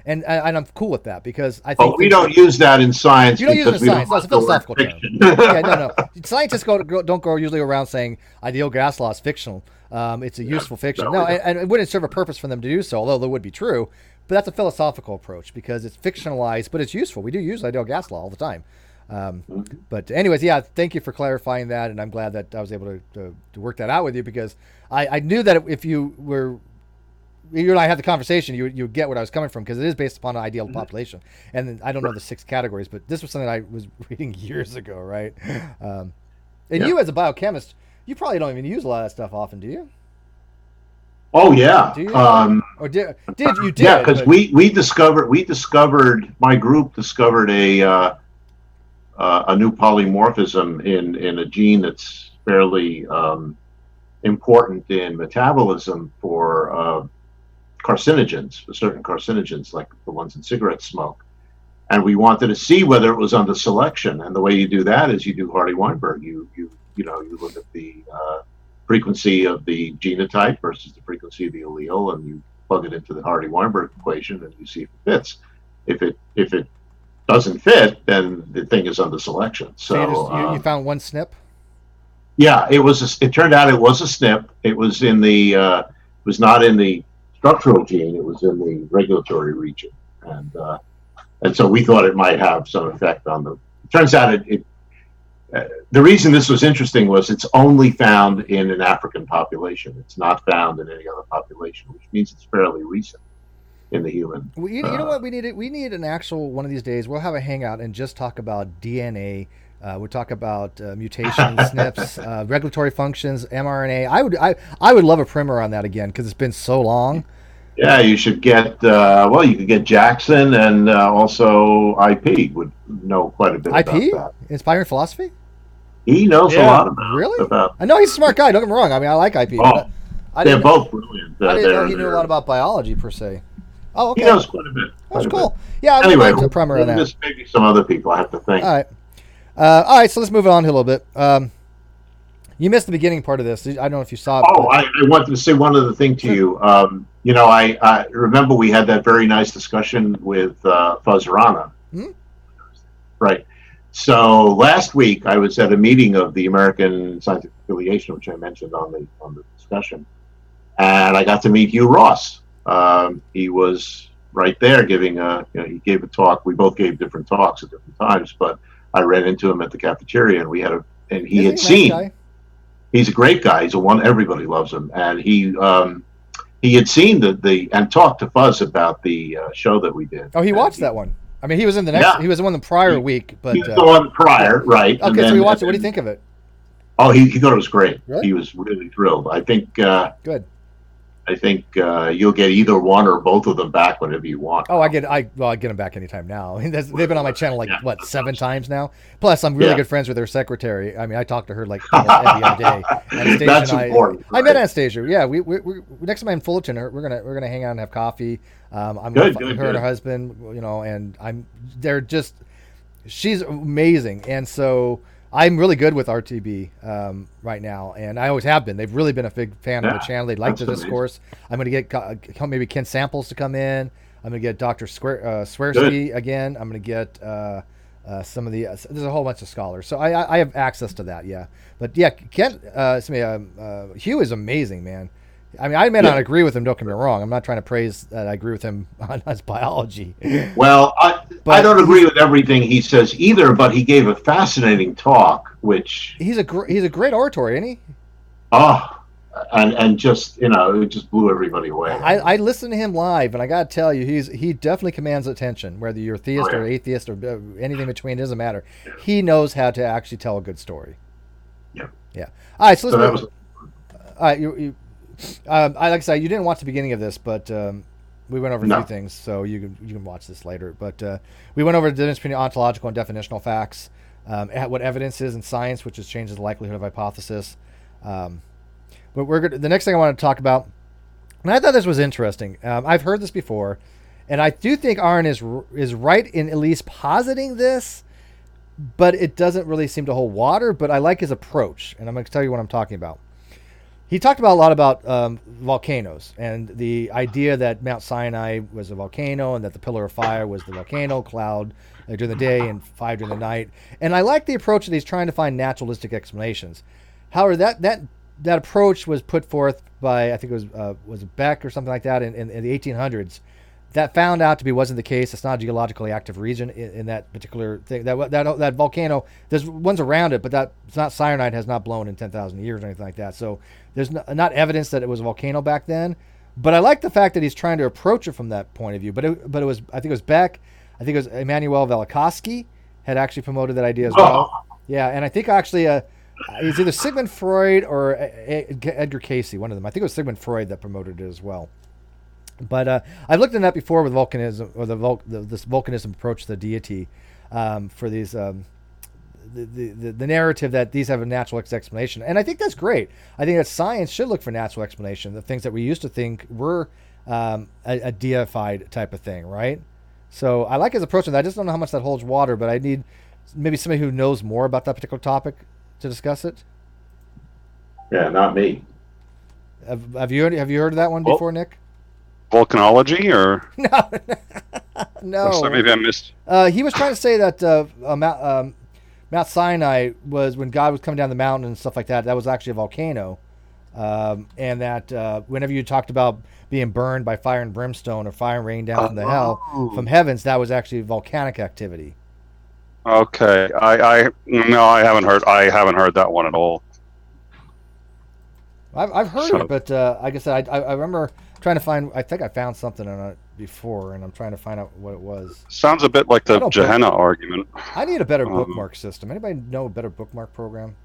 And I'm cool with that because I think. Oh, we don't use that in science. You don't use it in science. It's a philosophical term. No. Scientists don't go usually around saying ideal gas law is fictional. It's a useful fiction. No, and it wouldn't serve a purpose for them to do so, although that would be true. But that's a philosophical approach because it's fictionalized, but it's useful. We do use ideal gas law all the time. But anyways, thank you for clarifying that, and I'm glad that I was able to work that out with you because I knew that if you and I had the conversation, you get what I was coming from because it is based upon an ideal population. And I don't know the 6 categories, but this was something I was reading years ago, right? You as a biochemist, you probably don't even use a lot of that stuff often, do you? Oh yeah. Do you? Or did you? Yeah, because we discovered my group discovered a new polymorphism in a gene that's fairly important in metabolism for carcinogens, for certain carcinogens like the ones in cigarette smoke. And we wanted to see whether it was under selection. And the way you do that is you do Hardy-Weinberg. You look at the frequency of the genotype versus the frequency of the allele, and you plug it into the Hardy-Weinberg equation, and you see if it fits. If it doesn't fit, then the thing is under selection. So you found one SNP. Yeah, it turned out it was a SNP. It was in the it was not in the structural gene. It was in the regulatory region, and so we thought it might have some effect on the. It turns out the reason this was interesting was it's only found in an African population. It's not found in any other population, which means it's fairly recent in the human. Well, you know what we need? We need an actual one of these days. We'll have a hangout and just talk about DNA. We'll talk about mutations, SNPs, regulatory functions, mRNA. I would love a primer on that again because it's been so long. Yeah, you should get. You could get Jackson and also IP would know quite a bit about that. Inspiring philosophy. He knows a lot about. Really? I know he's a smart guy. Don't get me wrong. I mean, I like IP. Oh, they're both brilliant. I didn't know he knew a lot about biology per se. Oh, okay. He knows quite a bit. That's cool. Yeah. Anyway, a primer on that. There's maybe some other people I have to think. All right. So let's move on here a little bit. You missed the beginning part of this. I don't know if you saw it. Oh, I wanted to say one other thing to you. I remember we had that very nice discussion with Fuzz-Rana. Hmm? Right. So last week I was at a meeting of the American Scientific Affiliation, which I mentioned on the discussion, and I got to meet Hugh Ross. He was right there giving he gave a talk. We both gave different talks at different times, but I ran into him at the cafeteria, and he had seen. Nice guy? He's a great guy. He's everybody loves him, and he had seen and talked to Fuzz about the show that we did. Oh, he watched that one. I mean, he was in the next. Yeah. He was the one the prior week, but he was the one prior, right? Okay, so we watched it. What do you think of it? Oh, he thought it was great. Really? He was really thrilled. I think. Good. I think you'll get either one or both of them back whenever you want. Oh, I get them back anytime now. They've been on my channel like Yeah. what 7 times now. Plus, I'm really good friends with their secretary. I mean, I talk to her like almost every other day. Anastasia That's and important. I met Anastasia. Yeah, we next time I'm in Fullerton, we're gonna hang out and have coffee. I'm with her and her husband, and they're just, she's amazing, and so I'm really good with RTB right now, and I always have been. They've really been a big fan of the channel. They like the discourse. I'm going to get maybe Ken Samples to come in. I'm going to get Dr. Swersky again. I'm going to get some of the. There's a whole bunch of scholars, so I have access to that. Yeah, but yeah, Hugh is amazing, man. I mean, I may not agree with him. Don't get me wrong. I'm not trying to praise that I agree with him on his biology. Well, I don't agree with everything he says either, but he gave a fascinating talk, which he's a great orator, isn't he? Oh, and just it just blew everybody away. I listened to him live, and I got to tell you, he definitely commands attention. Whether you're theist or atheist or anything between, it doesn't matter. Yeah. He knows how to actually tell a good story. Yeah. Yeah. All right. So let's. All right. Like I said, you didn't watch the beginning of this, but we went over a few things, so you can watch this later. But we went over the difference between ontological and definitional facts, what evidence is in science, which has changes the likelihood of hypothesis. But the next thing I want to talk about, and I thought this was interesting. I've heard this before, and I do think Aron is right in at least positing this, but it doesn't really seem to hold water. But I like his approach, and I'm going to tell you what I'm talking about. He talked a lot about volcanoes and the idea that Mount Sinai was a volcano and that the pillar of fire was the volcano, cloud during the day and fire during the night. And I like the approach that he's trying to find naturalistic explanations. However, that approach was put forth by, I think it was Beck or something like that in the 1800s. That found out to be wasn't the case. It's not a geologically active region in that particular thing. That volcano, there's ones around it, but it's not, cyanide has not blown in 10,000 years or anything like that. So there's not evidence that it was a volcano back then. But I like the fact that he's trying to approach it from that point of view. But it was, I think it was Beck, I think it was Immanuel Velikovsky had actually promoted that idea as well. Yeah, and I think actually it's either Sigmund Freud or Edgar Cayce, one of them. I think it was Sigmund Freud that promoted it as well. But I've looked at that before with volcanism, or this volcanism approach to the deity, for these the narrative that these have a natural explanation, and I think that's great. I think that science should look for natural explanation. The things that we used to think were a deified type of thing, right? So I like his approach, and I just don't know how much that holds water. But I need maybe somebody who knows more about that particular topic to discuss it. Yeah, not me. Have you heard of that one before, Nick? Volcanology or no? So maybe I missed. He was trying to say that Mount Sinai was when God was coming down the mountain and stuff like that. That was actually a volcano, and that whenever you talked about being burned by fire and brimstone or fire and rain down from heavens, that was actually volcanic activity. Okay, I haven't heard that one at all. I've heard it, but like I said, I remember trying to find. I think I found something on it before, and I'm trying to find out what it was. Sounds a bit like the Gehenna argument. I need a better bookmark system. Anybody know a better bookmark program?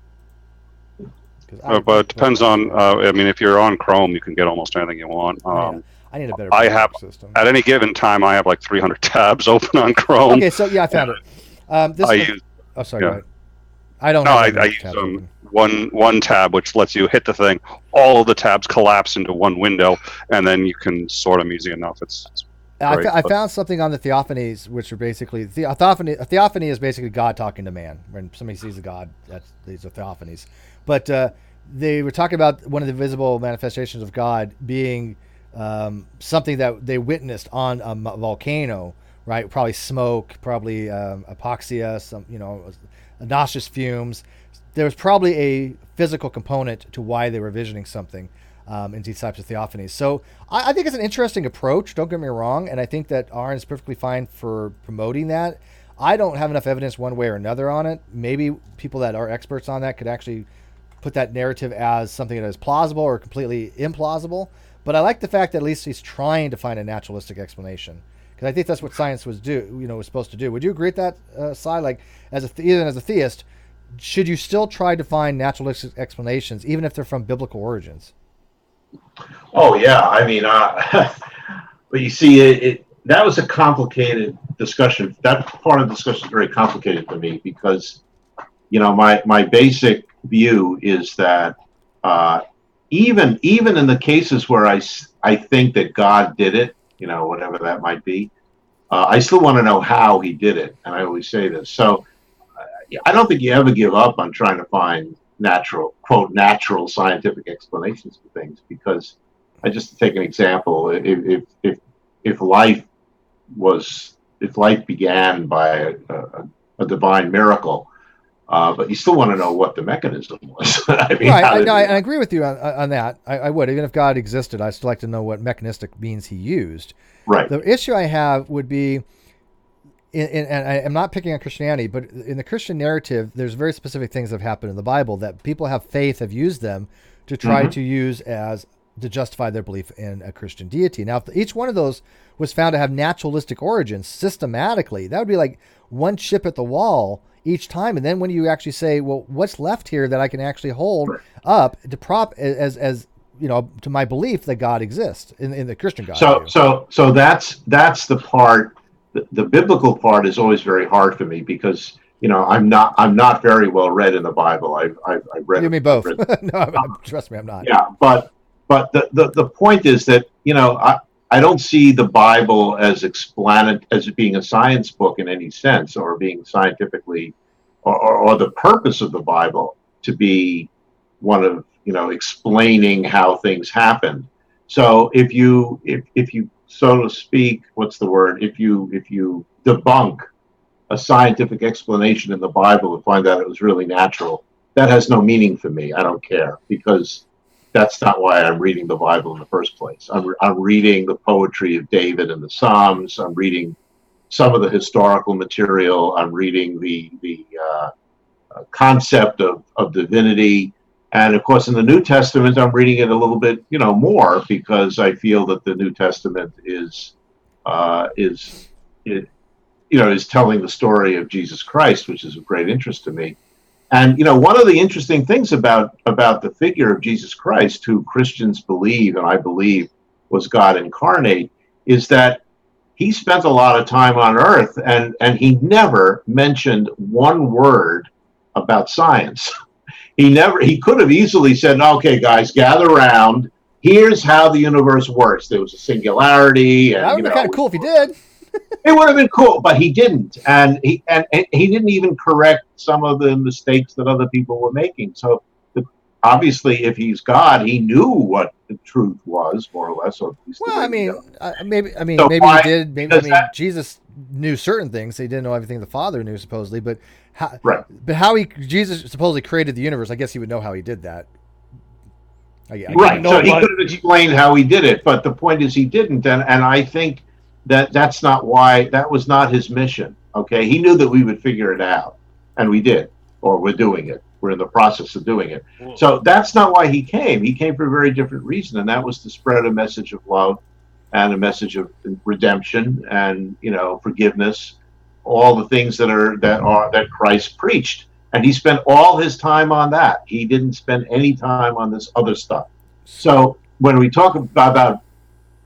But it depends on. I mean, if you're on Chrome, you can get almost anything you want. I need a better bookmark system. At any given time, I have like 300 tabs open on Chrome. Okay, so yeah, I found it. Sorry. Yeah. I don't. No, I use one tab, which lets you hit the thing. All of the tabs collapse into one window, and then you can sort them easy enough. It's great, I found something on the theophanies, which are basically a theophany is basically God talking to man. When somebody sees a God, these are theophanies. But they were talking about one of the visible manifestations of God being something that they witnessed on a volcano, right? Probably smoke, probably apoxia, some noxious fumes. There was probably a physical component to why they were visioning something in these types of theophanies. So I think it's an interesting approach, don't get me wrong, and I think that Aron is perfectly fine for promoting that. I don't have enough evidence one way or another on it. Maybe people that are experts on that could actually put that narrative as something that is plausible or completely implausible. But I like the fact that at least he's trying to find a naturalistic explanation, because I think that's what science was supposed to do. Would you agree with that, Si? Like, even as a theist, should you still try to find naturalistic explanations, even if they're from biblical origins? Oh yeah, I mean, but you see, that was a complicated discussion. That part of the discussion is very complicated to me because my basic view is that uh, even in the cases where I think that God did it, whatever that might be, I still want to know how He did it, and I always say this. So I don't think you ever give up on trying to find natural scientific explanations for things because just to take an example, if life began by a divine miracle, but you still want to know what the mechanism was. I mean, Right. I agree with you on that. I would. Even if God existed, I'd still like to know what mechanistic means he used. right. The issue I have would be, and I'm not picking on Christianity, but in the Christian narrative, there's very specific things that have happened in the Bible that people have faith have used them to try to use to justify their belief in a Christian deity. Now, if each one of those was found to have naturalistic origins systematically, that would be like one chip at the wall each time. And then when you actually say, well, what's left here that I can actually hold up to prop as to my belief that God exists in the Christian God. So that's the part. The biblical part is always very hard for me because I'm not very well read in the Bible. I've read. You mean both? No, trust me, I'm not. Yeah, but the point is that I don't see the Bible as being a science book in any sense, or being scientifically, or the purpose of the Bible to be one of explaining how things happened. So if you so to speak, what's the word? If you debunk a scientific explanation in the Bible and find out it was really natural, that has no meaning for me. I don't care because that's not why I'm reading the Bible in the first place. I'm reading the poetry of David and the Psalms. I'm reading some of the historical material. I'm reading the concept of divinity. And of course, in the New Testament, I'm reading it a little bit, more because I feel that the New Testament is telling the story of Jesus Christ, which is of great interest to me. And one of the interesting things about the figure of Jesus Christ, who Christians believe, and I believe was God incarnate, is that he spent a lot of time on earth and he never mentioned one word about science. He could have easily said, okay, guys, gather around. Here's how the universe works. There was a singularity. And, that would be kind of cool if he did. It would have been cool, but he didn't, and he didn't even correct some of the mistakes that other people were making. So obviously, if he's God, he knew what the truth was, more or less. Or at least maybe So he did. Maybe Jesus knew certain things. He didn't know everything the Father knew, supposedly. But how Jesus supposedly created the universe, I guess he would know how he did that. Right. So he could have explained how he did it, but the point is he didn't, and I think that's not why. That was not his mission. Okay, he knew that we would figure it out, and we did, or we're doing it. We're in the process of doing it. So that's not why he came. He came for a very different reason, and that was to spread a message of love and a message of redemption and forgiveness, all the things that Christ preached. And he spent all his time on that. He didn't spend any time on this other stuff. So when we talk about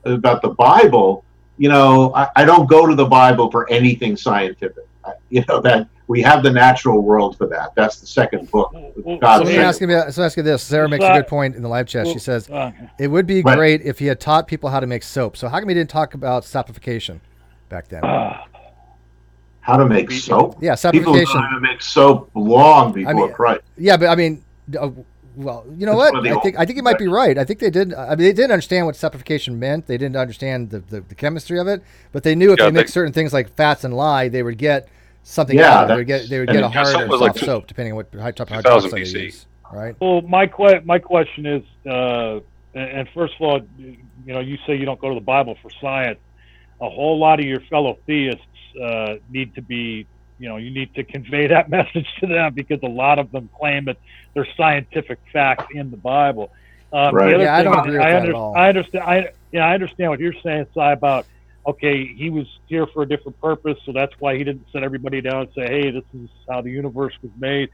the Bible, I don't go to the Bible for anything scientific. That we have the natural world for that. That's the second book. Let me ask you this. Sarah makes a good point in the live chat. She says, it would be great if he had taught people how to make soap. So how come he didn't talk about saponification back then? How to make soap? Yeah, saponification. People know how to make soap long before Christ. Yeah, but well, you know what? I think you might be right. I think they did. They didn't understand what saponification meant. They didn't understand the chemistry of it, but they knew if they mixed certain things like fats and lye, they would get something out of it. They would get a hard or soft soap, depending on what type of hydroxide they use. Right. Well, my question is, and first of all, you say you don't go to the Bible for science. A whole lot of your fellow theists need to be, you need to convey that message to them, because a lot of them claim that there's scientific facts in the Bible. Right. I don't agree with that at all. I understand what you're saying, Si, about, okay, he was here for a different purpose, so that's why he didn't set everybody down and say, hey, this is how the universe was made.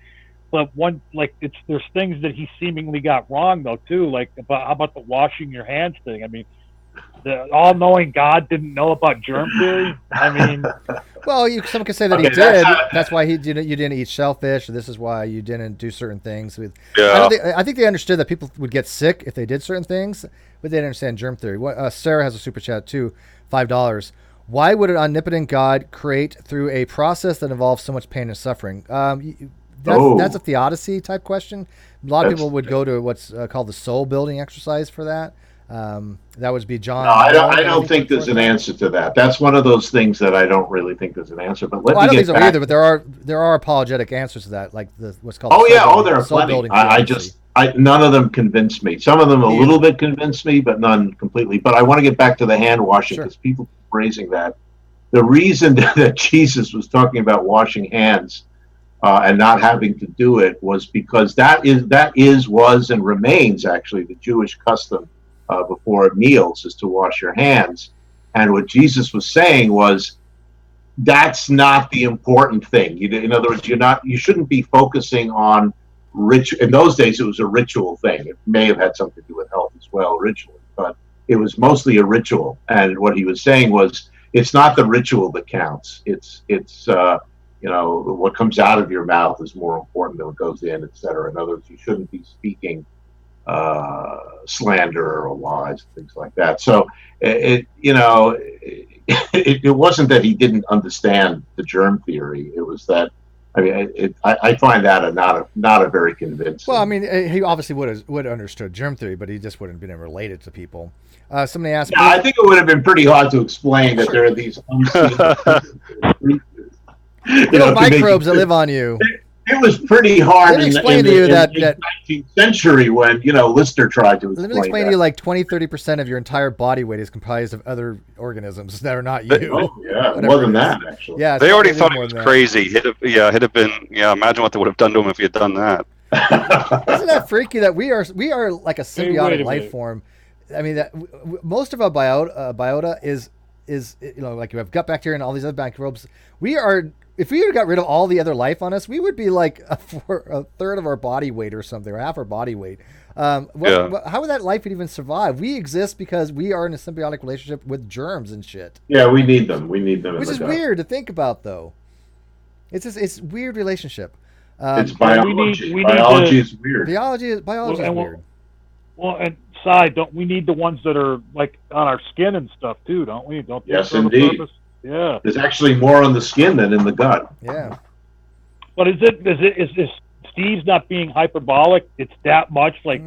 But one, like, there's things that he seemingly got wrong though too. Like how about the washing your hands thing? I mean, the all-knowing God didn't know about germ theory. I mean, well, someone could say that he did. That's why he didn't. You didn't eat shellfish. Or this is why you didn't do certain things. Yeah. I think they understood that people would get sick if they did certain things, but they didn't understand germ theory. Sarah has a super chat too, $5. Why would an omnipotent God create through a process that involves so much pain and suffering? That's a theodicy type question. A lot of people would go to what's called the soul building exercise for that. That would be John. No, I don't think there's an answer to that. That's one of those things that I don't really think there's an answer. But I don't think so either. But there are apologetic answers to that, like what's called. There are plenty. None of them convinced me. Some of them a little bit convinced me, but none completely. But I want to get back to the hand washing because people keep raising that. The reason that Jesus was talking about washing hands and not having to do it was because that was and remains actually the Jewish custom before meals is to wash your hands. And what Jesus was saying was that's not the important thing. In other words, you shouldn't be focusing on ritual. In those days, it was a ritual thing. It may have had something to do with health as well originally, but it was mostly a ritual. And what he was saying was it's not the ritual that counts. It's what comes out of your mouth is more important than what goes in, etc. In other words, you shouldn't be speaking slander or lies, things like that. So it wasn't that he didn't understand the germ theory. It was that I find that not a very convincing. Well, I mean, he obviously would have understood germ theory, but he just wouldn't have been able to relate it to people. Somebody asked. Yeah, I think it would have been pretty hard to explain that there are these unseen microbes that live on you. It was pretty hard in the 19th century when, Lister tried to explain. Let me explain to you, like 20-30% of your entire body weight is comprised of other organisms that are not you. More than that, actually. Yeah, they already thought it was crazy. It'd have been, imagine what they would have done to him if he had done that. Isn't that freaky that we are like a symbiotic life form? I mean, that most of our biota is like you have gut bacteria and all these other microbes. We are. If we got rid of all the other life on us, we would be like a third of our body weight or something, or half our body weight. How would that life even survive? We exist because we are in a symbiotic relationship with germs and shit. Yeah, we need them. Which is weird to think about, though. It's a weird relationship. It's biology. Biology is weird. Biology is weird. Well, and don't we need the ones that are like on our skin and stuff too? Don't we? Yes, indeed. Yeah. There's actually more on the skin than in the gut. Yeah. But is Steve's not being hyperbolic? It's that much, like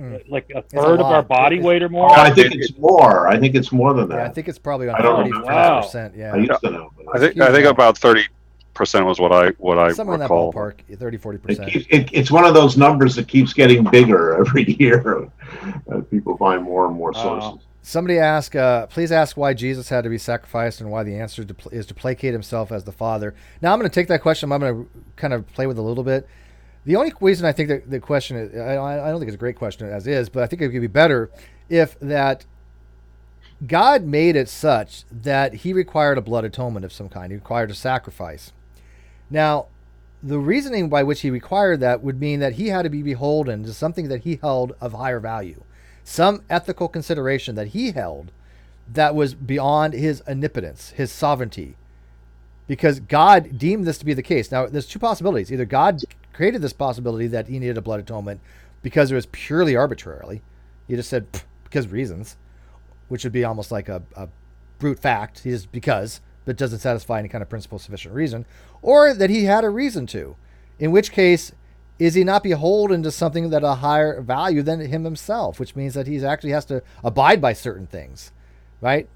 a third of our body weight or more? I think it's more. I think it's more than that. Yeah, I think it's probably on 35%. Yeah. I used to know. I think about 30% was what I somewhere in that recall. ballpark, 30-40%. It's one of those numbers that keeps getting bigger every year. People find more and more sources. Somebody asked, please ask why Jesus had to be sacrificed and why the answer is to placate himself as the Father. Now, I'm going to take that question. I'm going to kind of play with it a little bit. The only reason I think that the question is, I don't think it's a great question as is, but I think it could be better if that God made it such that he required a blood atonement of some kind. He required a sacrifice. Now, the reasoning by which he required that would mean that he had to be beholden to something that he held of higher value. Some ethical consideration that he held that was beyond his omnipotence, his sovereignty, because God deemed this to be the case. Now, there's two possibilities. Either God created this possibility that he needed a blood atonement because it was purely arbitrarily. He just said, because reasons, which would be almost like a brute fact. He just because, but doesn't satisfy any kind of principle of sufficient reason. Or that he had a reason to, in which case, is he not beholden to something that a higher value than him himself, which means that he actually has to abide by certain things, right?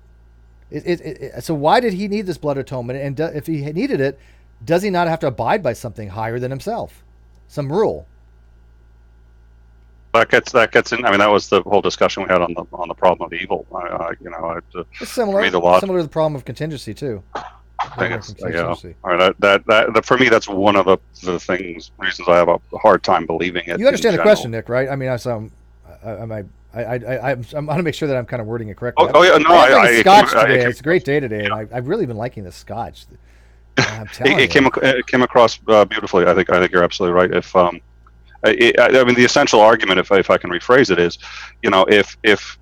So why did he need this blood atonement? And if he needed it, does he not have to abide by something higher than himself, some rule? That gets in. I mean, that was the whole discussion we had on the problem of evil. It's similar to the problem of contingency too. I think all right. That for me, that's one of the reasons I have a hard time believing it. You understand the question, Nick, right? I mean, I'm going to make sure that I'm kind of wording it correctly. Scotch today. It's a great day today, and I've really been liking this Scotch. I'm telling you. It came across beautifully. I think you're absolutely right. I mean, the essential argument, if I can rephrase it, is, if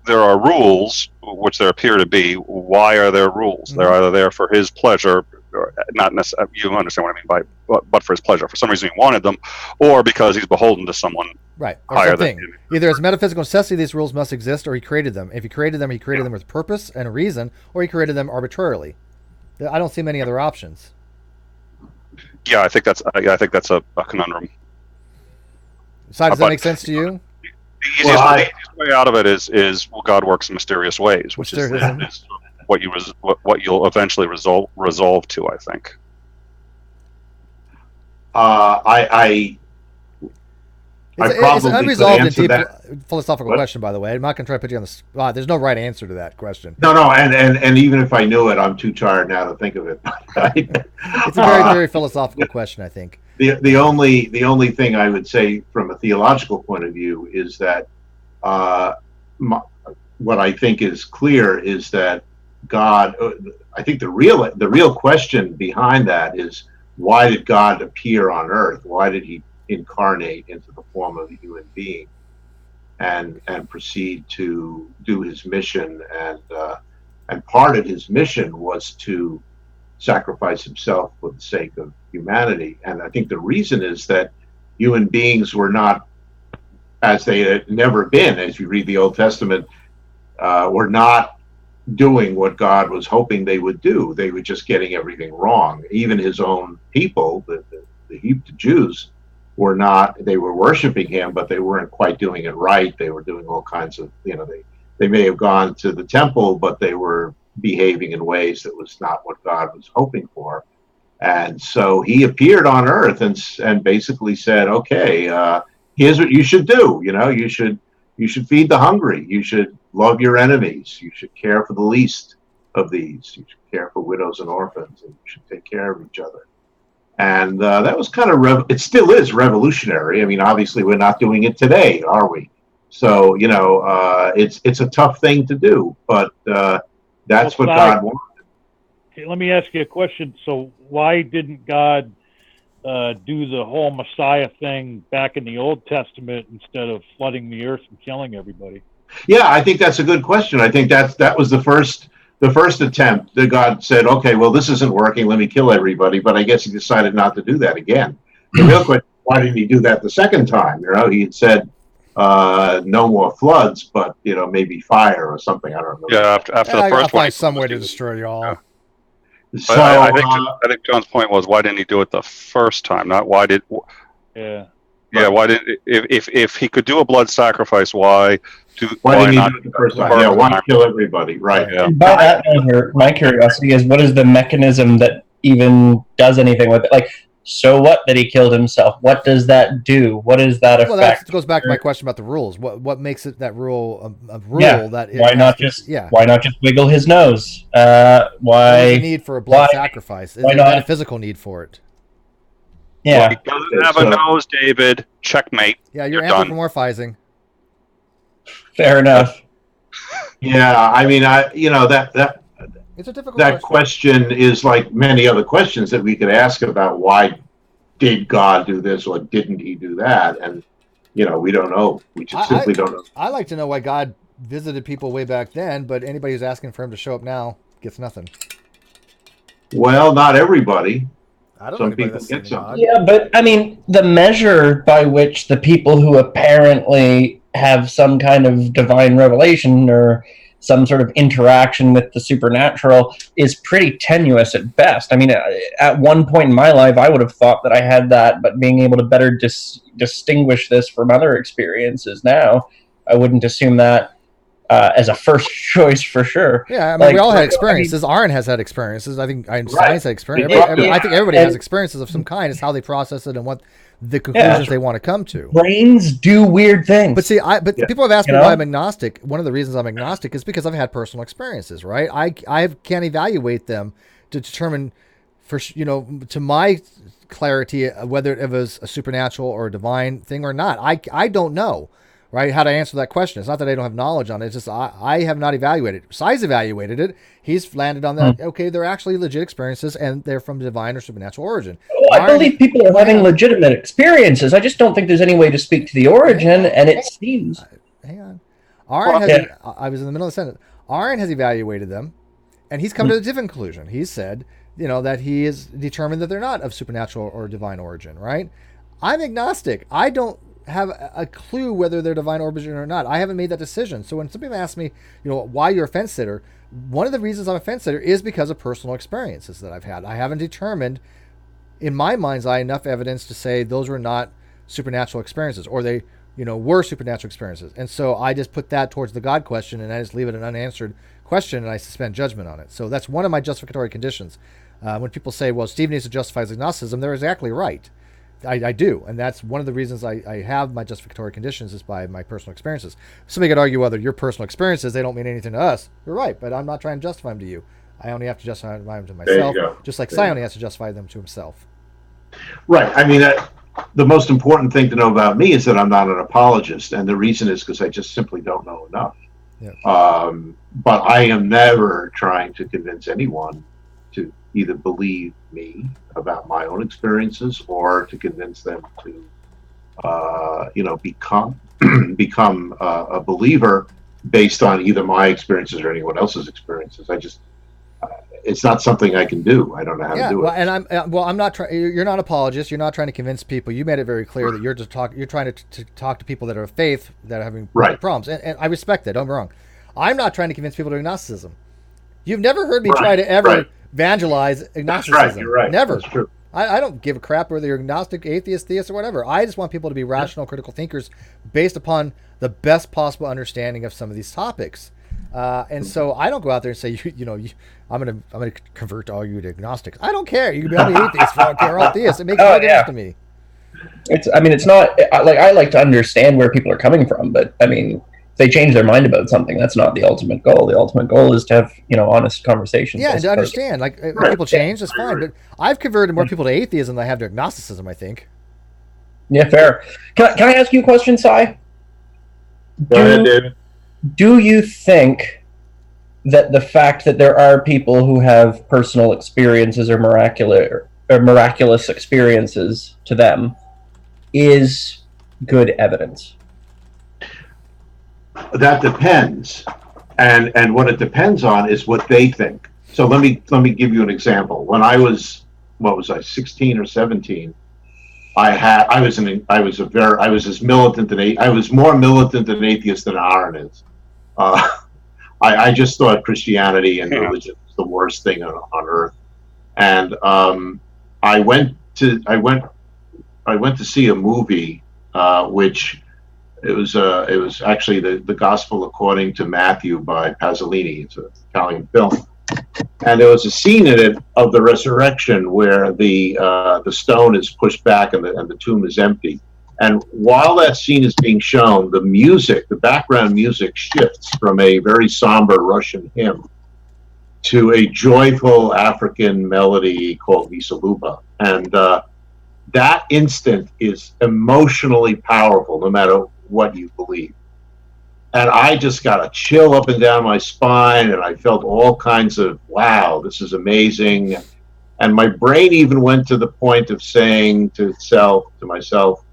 there are rules, which there appear to be, why are there rules? Mm-hmm. They're either there for his pleasure, or not necessarily. You understand what I mean by, but for his pleasure. For some reason, he wanted them, or because he's beholden to someone right, or higher something. than him. Either as metaphysical necessity, these rules must exist, or he created them. If he created them, he created them with purpose and a reason, or he created them arbitrarily. I don't see many other options. Yeah, I think that's a conundrum. So does that make sense to you? The easiest way out of it is God works in mysterious ways, which is what you'll eventually resolve to, I think. It's an unresolved and deep philosophical question, by the way. I'm not going to try to put you on the spot. There's no right answer to that question. No, and even if I knew it, I'm too tired now to think of it. It's a very, very philosophical question, I think. The only thing I would say from a theological point of view is that what I think is clear is that God. I think the real question behind that is, why did God appear on earth? Why did he incarnate into the form of a human being and proceed to do his mission? And part of his mission was to sacrifice himself for the sake of humanity. And I think the reason is that human beings were not, as they had never been, as you read the Old Testament, were not doing what God was hoping they would do. They were just getting everything wrong. Even his own people, the Jews, were not. They were worshiping him, but they weren't quite doing it right. They were doing all kinds of, they may have gone to the temple, but they were behaving in ways that was not what God was hoping for. And so he appeared on earth and basically said, okay, here's what you should do. You should feed the hungry. You should love your enemies. You should care for the least of these. You should care for widows and orphans, and you should take care of each other. And that was kind of, it still is revolutionary. I mean, obviously we're not doing it today, are we? So, it's a tough thing to do, but that's what God wanted. Okay, let me ask you a question. So why didn't God do the whole Messiah thing back in the Old Testament instead of flooding the earth and killing everybody? Yeah, I think that's a good question. I think that was the first attempt that God said, okay, well, this isn't working. Let me kill everybody. But I guess he decided not to do that again. The real question, why didn't he do that the second time? He had said, no more floods, but maybe fire or something. I don't know. Yeah, after the first one, I'll find some way to destroy you all. Yeah. So I think John's point was, why didn't he do it the first time? Not why did. Yeah. Yeah. Why did if he could do a blood sacrifice? Why didn't he do it the first time? Yeah. Why kill everybody? Right. Yeah. By that measure, my curiosity is, what is the mechanism that even does anything with it? Like, so what that he killed himself? What does that do? What is that effect? Well, that goes back to my question about the rules. What makes it that rule a rule? Yeah. That Why not just wiggle his nose? Why? There's a need for a blood sacrifice? There's not a physical need for it. Yeah. Well, he doesn't have a nose, David. Checkmate. Yeah, you're done. anthropomorphizing. Fair enough. Yeah, I mean, It's a difficult that question is like many other questions that we could ask about why did God do this or didn't he do that? And, we don't know. We just simply don't know. I like to know why God visited people way back then, but anybody who's asking for him to show up now gets nothing. Well, not everybody. I don't Some know people get some. Yeah, but I mean, the measure by which the people who apparently have some kind of divine revelation or some sort of interaction with the supernatural is pretty tenuous at best. I mean, at one point in my life, I would have thought that I had that, but being able to better distinguish this from other experiences now, I wouldn't assume that as a first choice for sure. Yeah, I mean, we all had experiences. Aron has had experiences. I think Einstein's had experiences. I think everybody has experiences of some kind. It's how they process it and what the conclusions they want to come to. Brains do weird things. But see, people have asked me why I'm agnostic. One of the reasons I'm agnostic is because I've had personal experiences, right? I can't evaluate them to determine, to my clarity, whether it was a supernatural or a divine thing or not. I don't know. right? How to answer that question. It's not that I don't have knowledge on it. It's just I have not evaluated it. Sai's evaluated it. He's landed on that. Okay, they're actually legit experiences, and they're from divine or supernatural origin. Oh, I believe people are having legitimate experiences. I just don't think there's any way to speak to the origin, and it seems... Hang on. Aron I was in the middle of the sentence. Aron has evaluated them, and he's come to a different conclusion. He said, that he is determined that they're not of supernatural or divine origin, right? I'm agnostic. I don't have a clue whether they're divine origin or not. I haven't made that decision. So when somebody asks me, why you're a fence sitter, one of the reasons I'm a fence sitter is because of personal experiences that I've had. I haven't determined, in my mind's eye, enough evidence to say those were not supernatural experiences, or they, were supernatural experiences. And so I just put that towards the God question, and I just leave it an unanswered question, and I suspend judgment on it. So that's one of my justificatory conditions. When people say, well, Steve needs to justify his agnosticism, they're exactly right. I do, and that's one of the reasons I have my justificatory conditions is by my personal experiences. Somebody could argue whether your personal experiences, they don't mean anything to us. You're right, but I'm not trying to justify them to you. I only have to justify them to myself, just like Sai only has to justify them to himself. Right. I mean, the most important thing to know about me is that I'm not an apologist, and the reason is because I just simply don't know enough. Yeah. But I am never trying to convince anyone to either believe me about my own experiences or to convince them to, become a believer based on either my experiences or anyone else's experiences. It's not something I can do. I don't know how to do it. And I'm not trying. You're not an apologist. You're not trying to convince people. You made it very clear that you're trying to talk to people that are of faith that are having problems, and I respect that. Don't get me wrong. I'm not trying to convince people to agnosticism. You've never heard me try to ever evangelize agnosticism. That's right. You're right. Never. That's true. I don't give a crap whether you're agnostic, atheist, theist, or whatever. I just want people to be rational, critical thinkers based upon the best possible understanding of some of these topics. And so I don't go out there and say, I'm gonna convert all you to agnostics. I don't care. You can be all the atheists or all theists. It makes no difference to me. It's not like I like to understand where people are coming from, but I mean, if they change their mind about something, that's not the ultimate goal. The ultimate goal is to have honest conversations. Yeah, and to understand, if people change, that's fine. But I've converted more people to atheism than I have to agnosticism, I think. Yeah, fair. Can I ask you a question, Sai? Go ahead, David. Do you think that the fact that there are people who have personal experiences or miraculous experiences to them is good evidence? That depends, and what it depends on is what they think. So let me give you an example. When I was 16 or 17, I was more militant an atheist than Aron is. I just thought Christianity and religion was the worst thing on earth, and I went to see a movie which it was actually the Gospel According to Matthew by Pasolini. It's an Italian film, and there was a scene in it of the resurrection where the stone is pushed back and the tomb is empty. And while that scene is being shown, the background music shifts from a very somber Russian hymn to a joyful African melody called Visa Luba. And that instant is emotionally powerful, no matter what you believe. And I just got a chill up and down my spine, and I felt all kinds of, wow, this is amazing. And my brain even went to the point of saying to myself,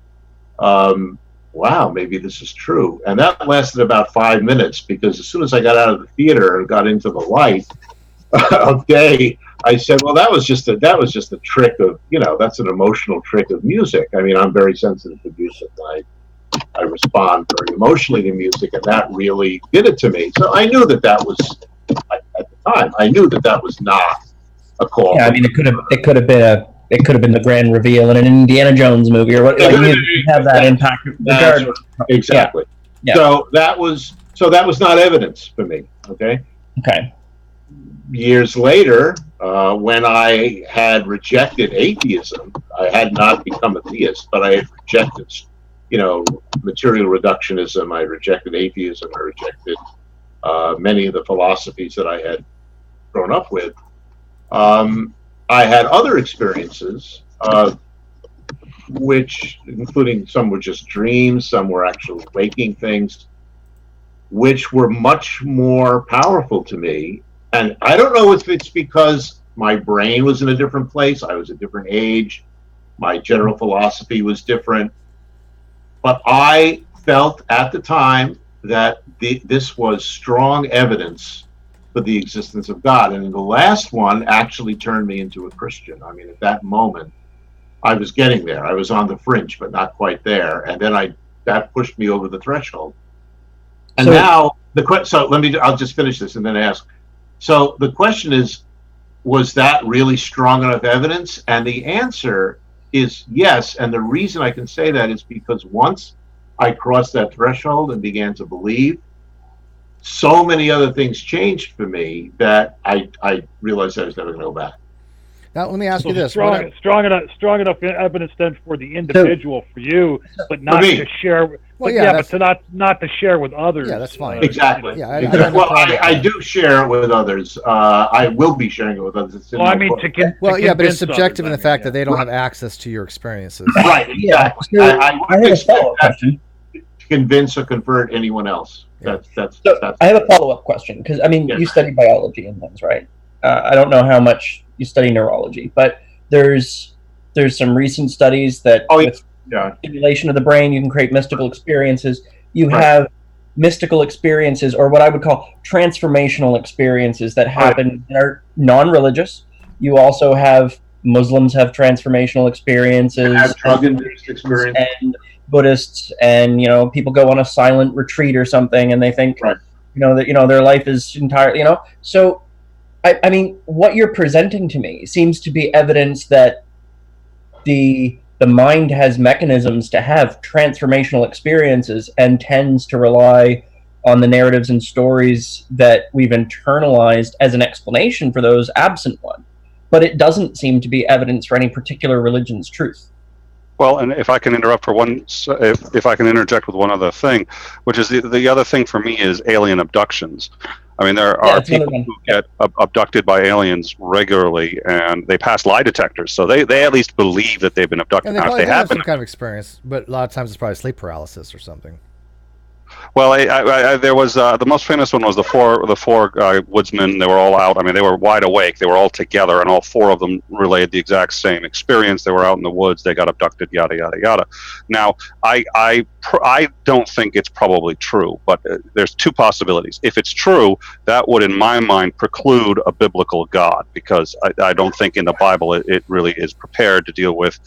wow, maybe this is true. And that lasted about 5 minutes, because as soon as I got out of the theater and got into the light of day, I said, well, that was just a trick of, that's an emotional trick of music. I mean, I'm very sensitive to music. I respond very emotionally to music, and that really did it to me. So I knew that was, at the time, I knew that was not a call. Yeah, I mean, it could have been the grand reveal in an Indiana Jones movie, or what? Like, you have that impact. Exactly. Yeah. So that was not evidence for me. Okay. Years later, when I had rejected atheism, I had not become a theist, but I had rejected, material reductionism. I rejected atheism. I rejected many of the philosophies that I had grown up with. I had other experiences which, including some were just dreams, some were actually waking things, which were much more powerful to me. And I don't know if it's because my brain was in a different place, I was a different age, my general philosophy was different, but I felt at the time that this was strong evidence for the existence of God. And the last one actually turned me into a Christian. I mean, at that moment, I was getting there. I was on the fringe, but not quite there. And then that pushed me over the threshold. And now I'll just finish this and then ask. So the question is, was that really strong enough evidence? And the answer is yes. And the reason I can say that is because once I crossed that threshold and began to believe, so many other things changed for me that I realized I was never going to go back. Now, let me ask you this: strong enough evidence then for the individual, for you, but not to share. But not to share with others. Yeah, that's fine. Exactly. Yeah, I do share it with others. I will be sharing it with others. But it's subjective in the fact that they don't have access to your experiences. Right. Exactly. I would expect that to convince or convert anyone else. I have a follow-up question because you study biology and things, right? I don't know how much you study neurology, but there's some recent studies that with stimulation of the brain, you can create mystical experiences. You have mystical experiences, or what I would call transformational experiences that happen that are non-religious. You also have Muslims have transformational experiences, drug-induced experience, and Buddhists, and people go on a silent retreat or something, and they think that their life is entirely So, I mean, what you're presenting to me seems to be evidence that the mind has mechanisms to have transformational experiences and tends to rely on the narratives and stories that we've internalized as an explanation for those absent one. But it doesn't seem to be evidence for any particular religion's truth. Well, and if I can interrupt for if I can interject with one other thing, which is the other thing for me is alien abductions. I mean, there are people who get abducted by aliens regularly, and they pass lie detectors, so they at least believe that they've been abducted. And they probably have some kind of experience, but a lot of times it's probably sleep paralysis or something. Well, there was the most famous one was the four woodsmen. They were all out. I mean, they were wide awake. They were all together, and all four of them relayed the exact same experience. They were out in the woods. They got abducted. Yada yada yada. Now, I don't think it's probably true, but there's two possibilities. If it's true, that would, in my mind, preclude a biblical God, because I don't think in the Bible it really is prepared to deal with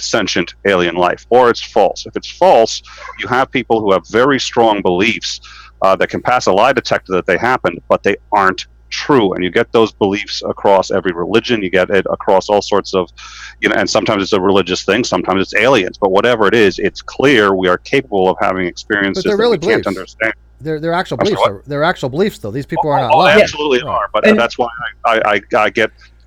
sentient alien life. Or it's false. If it's false, you have people who have very strong beliefs that can pass a lie detector that they happened, but they aren't true. And you get those beliefs across every religion. You get it across all sorts of, and sometimes it's a religious thing, sometimes it's aliens, but whatever it is, it's clear we are capable of having experiences that we can't understand. They're actual beliefs. They're actual beliefs, though. These people are not lying. They absolutely are. But that's why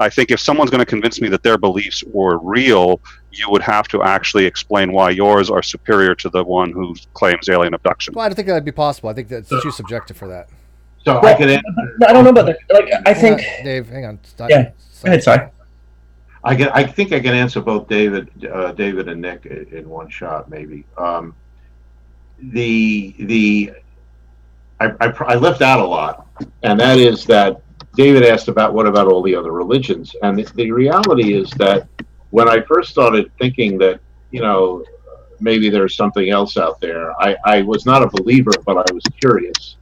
I think if someone's going to convince me that their beliefs were real, you would have to actually explain why yours are superior to the one who claims alien abduction. Well, I don't think that would be possible. I think that's too subjective for that. So I could. I don't know about that. I think. Dave, hang on. Stop. Yeah. Go ahead, sorry. I think I can answer both David and Nick in one shot, maybe. I left out a lot, and that is that David asked about what about all the other religions, and the reality is that when I first started thinking that maybe there's something else out there, I was not a believer, but I was curious,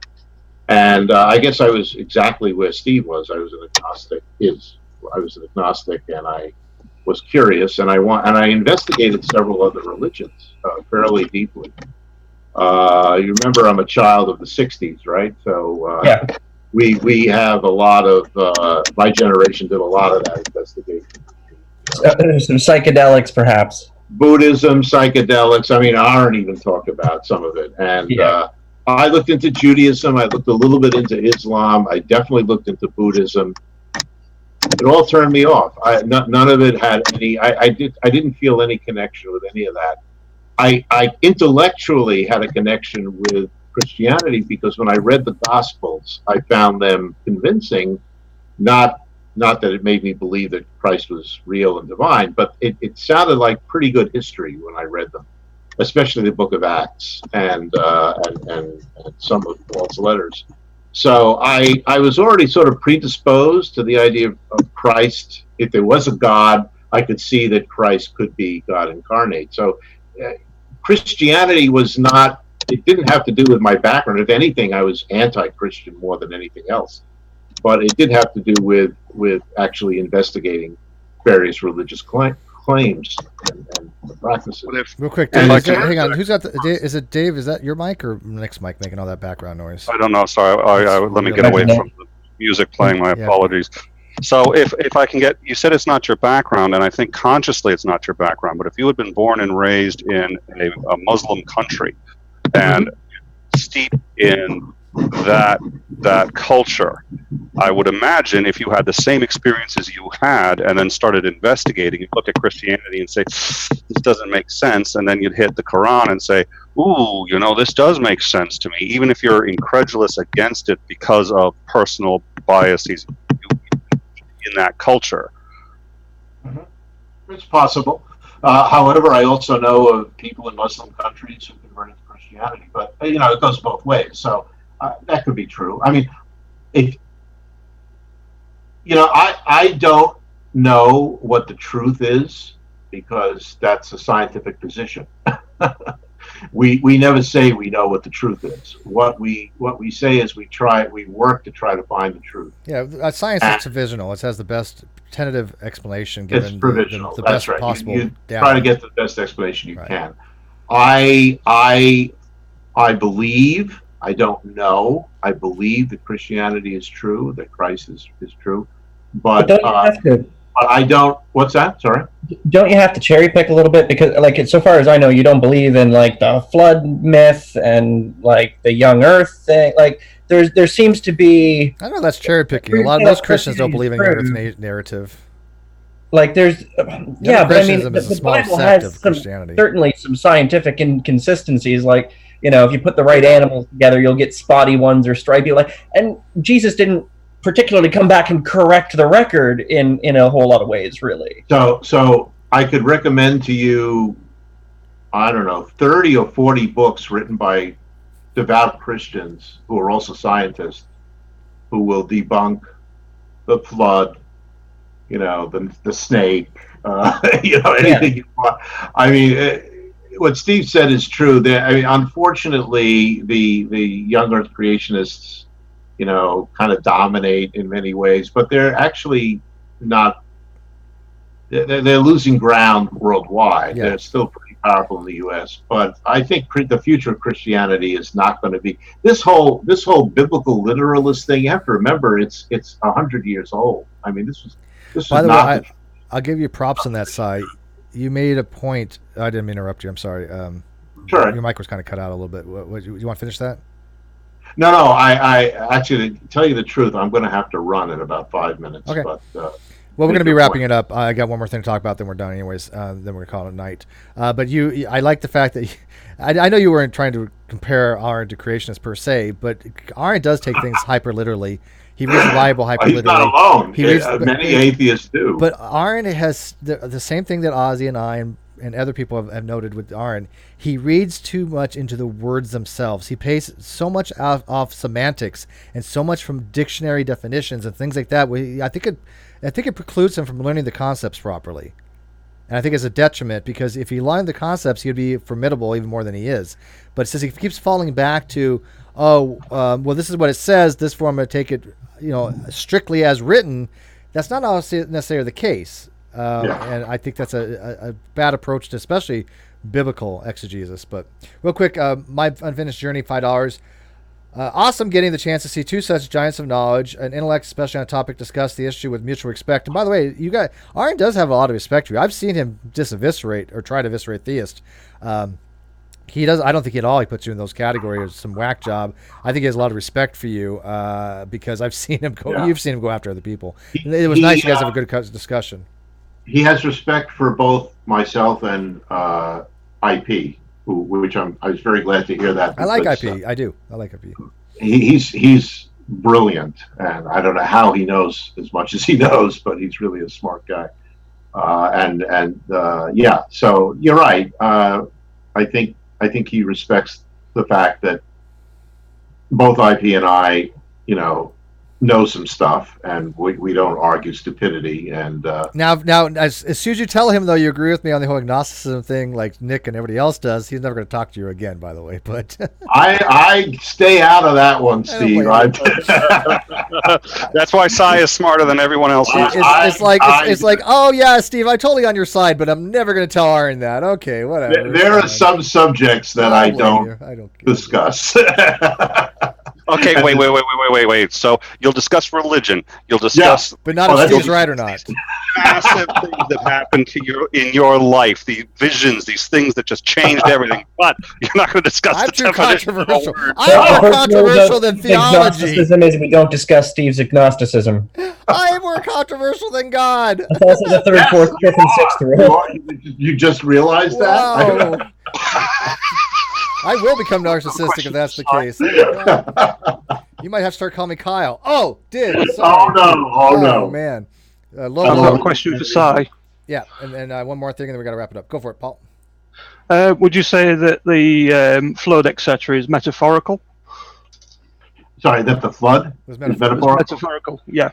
and I guess I was exactly where Steve was. I was an agnostic. I was an agnostic, and I was curious, and I investigated several other religions fairly deeply. You remember I'm a child of the '60s, right? So yeah. We have a lot of my generation did a lot of that investigation. Some psychedelics, perhaps. Buddhism, psychedelics. I mean, Aron even talked about some of it, and I looked into Judaism. I looked a little bit into Islam. I definitely looked into Buddhism. It all turned me off. None of it had any. I didn't feel any connection with any of that. I intellectually had a connection with Christianity because when I read the Gospels, I found them convincing, not not that it made me believe that Christ was real and divine, but it sounded like pretty good history when I read them, especially the Book of Acts and some of Paul's letters. So I was already sort of predisposed to the idea of Christ. If there was a God, I could see that Christ could be God incarnate. So Christianity was not, it didn't have to do with my background. If anything, I was anti-Christian more than anything else. But it did have to do with actually investigating various religious claims and practices. Real quick, And Dave, like- hang on. Who's got is it Dave? Is that your mic or Nick's mic making all that background noise? I don't know. Sorry, let me get away from the music playing. My Yeah. apologies. So if I can get, you said it's not your background, and I think consciously it's not your background, but if you had been born and raised in a Muslim country and steeped in that culture, I would imagine if you had the same experiences you had and then started investigating, you'd look at Christianity and say, this doesn't make sense, and then you'd hit the Quran and say, ooh, this does make sense to me, even if you're incredulous against it because of personal biases in that culture. It's possible. However, I also know of people in Muslim countries who converted to Christianity, but it goes both ways. So that could be true. I mean, I don't know what the truth is because that's a scientific position. We never say we know what the truth is. What we say is we work to try to find the truth. Yeah, science is provisional. It has the best tentative explanation given It's provisional. the That's best right. possible You data. try to get the best explanation you Right. can. I believe. I don't know. I believe that Christianity is true, that Christ is true, but don't you have to? I don't. What's that? Sorry. Don't you have to cherry pick a little bit because, like, so far as I know, you don't believe in like the flood myth and like the young Earth thing. Like, there seems to be I know that's cherry picking. A lot of most Christians don't believe in the Earth narrative. like there's yeah, but I mean Christianism is a the small Bible sect has of Christianity. certainly some scientific inconsistencies. Like, if you put the right animals together, you'll get spotty ones or stripy. And Jesus didn't particularly come back and correct the record in a whole lot of ways, really. So I could recommend to you, I don't know, 30 or 40 books written by devout Christians who are also scientists who will debunk the flood, the snake, anything you want. I mean, what Steve said is true. Unfortunately, the young Earth creationists, kind of dominate in many ways, but they're actually not. They're losing ground worldwide. Yeah. They're still pretty powerful in the U.S., but I think the future of Christianity is not going to be this whole biblical literalist thing. You have to remember, it's 100 years old. I mean, this is By the not. way, I'll give you props on that side. You made a point. I didn't mean to interrupt you. I'm sorry. Sure. Your mic was kind of cut out a little bit. You want to finish that? No. I actually, to tell you the truth, I'm going to have to run in about 5 minutes. Okay. But Well, we're going to be Good wrapping point. it up. I got one more thing to talk about, then we're done anyways. Then we're going to call it a night. But I like the fact that I know you weren't trying to compare Aron to creationists per se, but Aron does take things hyper literally. He reads the Bible hyper he's literally. not alone. He reads, Many atheists do. But Aron has the same thing that Ozzy and I and other people have noted with Aron. He reads too much into the words themselves. He pays so much off semantics and so much from dictionary definitions and things like that. I think it precludes him from learning the concepts properly. And I think it's a detriment because if he learned the concepts, he'd be formidable even more than he is. But since he keeps falling back to, well, this is what it says, this form, I'm going to take it, strictly as written, that's not necessarily the case. And I think that's a bad approach to especially biblical exegesis. But real quick, my unfinished journey, $5. Awesome getting the chance to see two such giants of knowledge and intellect, especially on a topic, discuss the issue with mutual respect. And by the way, Aron does have a lot of respect for you. I've seen him diseviscerate or try to eviscerate theists. He does. I don't think at all he puts you in those categories. Some whack job. I think he has a lot of respect for you because I've seen him go. Yeah. You've seen him go after other people. It was nice you guys have a good discussion. He has respect for both myself and IP, which I was very glad to hear that. I like IP. I do. I like IP. He's brilliant, and I don't know how he knows as much as he knows, but he's really a smart guy. Yeah, so you're right. I think he respects the fact that both IP and I, know some stuff, and we don't argue stupidity. And now, as soon as you tell him though, you agree with me on the whole agnosticism thing, like Nick and everybody else does. He's never going to talk to you again, by the way. But I stay out of that one, Steve. That's why Cy is smarter than everyone else. It's like, oh yeah, Steve, I'm totally on your side, but I'm never going to tell Aron that. Okay, whatever. There are some subjects that I don't discuss. Okay, wait. So you'll discuss religion. You'll discuss, but not if Steve's right or not. Massive things that happened to in your life, the visions, these things that just changed everything. But you're not going to discuss I'm the too definition. Controversial. I'm more controversial than theology. Agnosticism is we don't discuss Steve's agnosticism. I am more controversial than God. That's also the third, fourth, fifth, and sixth rule. You just realized that? I will become narcissistic if that's the case. You might have to start calling me Kyle. Oh, sorry. Oh no, man. I've got a question for Cy. Yeah, and one more thing, and then we got to wrap it up. Go for it, Paul. Would you say that the flood, etc., is metaphorical? Sorry, that the flood is metaphorical? Metaphorical, yeah.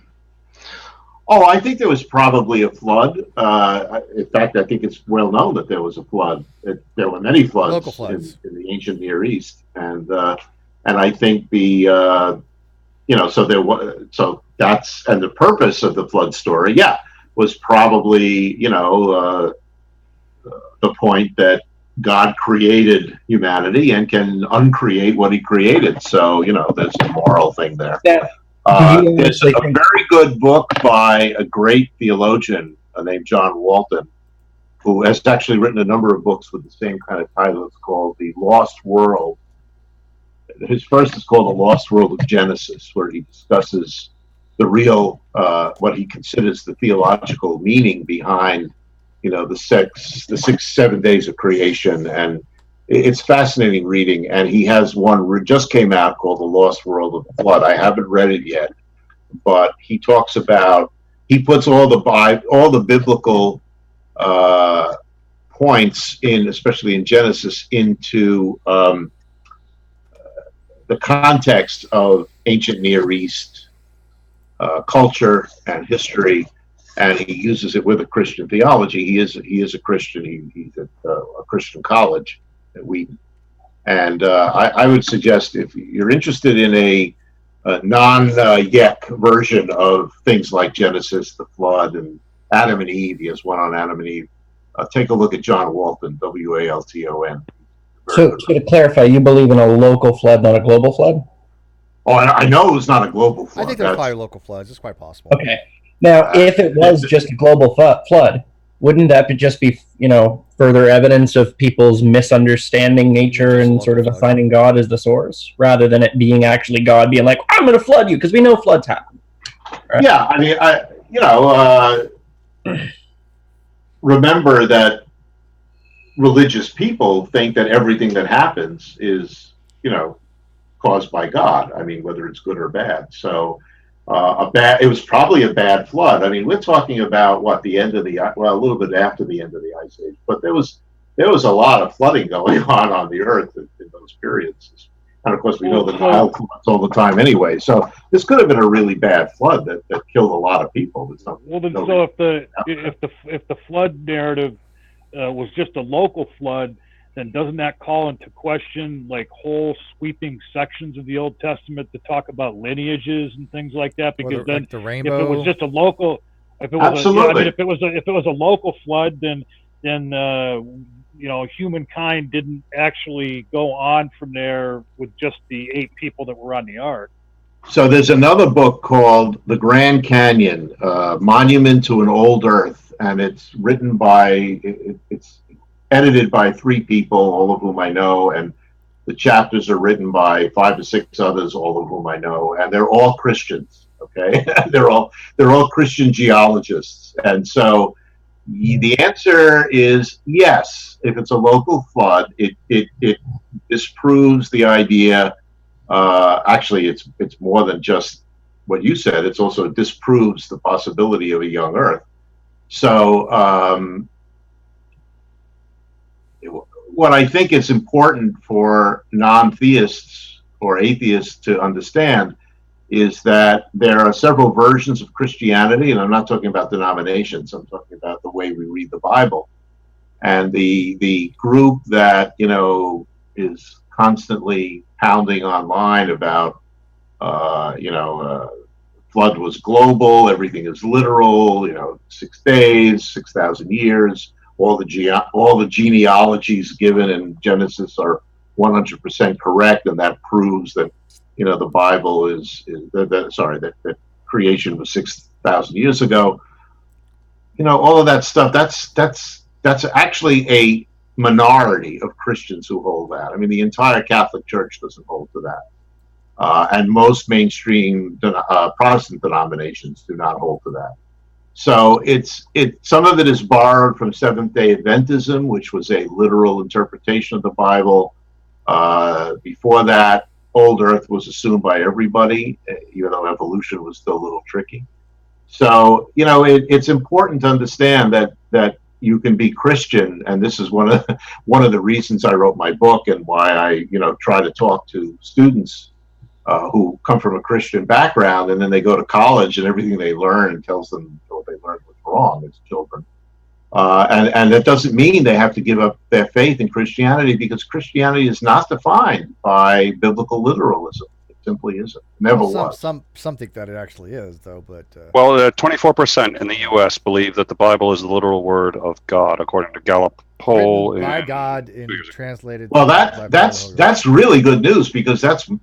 Oh, I think there was probably a flood. In fact, I think it's well known that there was a flood. There were many floods in the ancient Near East, and I think so that's, and the purpose of the flood story, was probably the point that God created humanity and can uncreate what He created. So there's a moral thing there. Yeah. There's a very good book by a great theologian named John Walton, who has actually written a number of books with the same kind of title. It's called The Lost World. His first is called The Lost World of Genesis, where he discusses the real, what he considers the theological meaning behind, the 7 days of creation. And it's fascinating reading, and he has one just came out called The Lost World of the Flood. I haven't read it yet, but he talks about, he puts all the biblical points in, especially in Genesis, into the context of ancient Near East culture and history, and he uses it with a Christian theology. He is a Christian. He's at a Christian college at Wheaton, and I would suggest, if you're interested in a non-Yek version of things like Genesis, the flood, and Adam and Eve, he has one on Adam and Eve. Take a look at John Walton, Walton. So to clarify, you believe in a local flood, not a global flood? Oh, I know it was not a global flood. I think there's probably local floods. It's quite possible. Okay. Now, if it was just a global flood, wouldn't that just be, further evidence of people's misunderstanding nature and sort of assigning God as the source, rather than it being actually God being like, I'm going to flood you, because we know floods happen. Right? Yeah, I mean, remember that religious people think that everything that happens is, caused by God. I mean, whether it's good or bad. So it was probably a bad flood. I mean, we're talking about the end of a little bit after the end of the Ice Age, but there was a lot of flooding going on the earth in those periods. And of course, we know the Nile floods all the time anyway. So this could have been a really bad flood that killed a lot of people. So if the flood narrative was just a local flood, then doesn't that call into question like whole sweeping sections of the Old Testament to talk about lineages and things like that? Because then, the rainbow, if it was just a local, if it was a local flood, then humankind didn't actually go on from there with just the 8 people that were on the ark. So there's another book called The Grand Canyon, Monument to an Old Earth, and it's written by, it's edited by 3 people, all of whom I know, and the chapters are written by 5 to 6 others, all of whom I know, and they're all Christians. Okay, they're all Christian geologists, and so the answer is yes. If it's a local flood, it disproves the idea Actually, it's more than just what you said. It's also disproves the possibility of a young Earth. So what I think is important for non-theists or atheists to understand is that there are several versions of Christianity, and I'm not talking about denominations. I'm talking about the way we read the Bible. And the group that is constantly pounding online about flood was global, everything is literal, 6 days, 6,000 years, all the genealogies given in Genesis are 100% correct, and that proves that the Bible that creation was 6,000 years ago. All of that stuff. That's actually a minority of Christians who hold that. I mean, the entire Catholic Church doesn't hold to that, and most mainstream Protestant denominations do not hold to that. So some of it is borrowed from Seventh-day Adventism, which was a literal interpretation of the Bible. Before that, old Earth was assumed by everybody, even though evolution was still a little tricky. So it's important to understand that you can be Christian, and this is one of the reasons I wrote my book, and why I try to talk to students who come from a Christian background, and then they go to college, and everything they learn tells them what they learned was wrong as children. And that doesn't mean they have to give up their faith in Christianity, because Christianity is not defined by biblical literalism. It simply isn't. Never was. Some think that it actually is, though. But 24% in the U.S. believe that the Bible is the literal word of God, according to Gallup poll. Written by God and translated. Well, that's really good news, because that's low.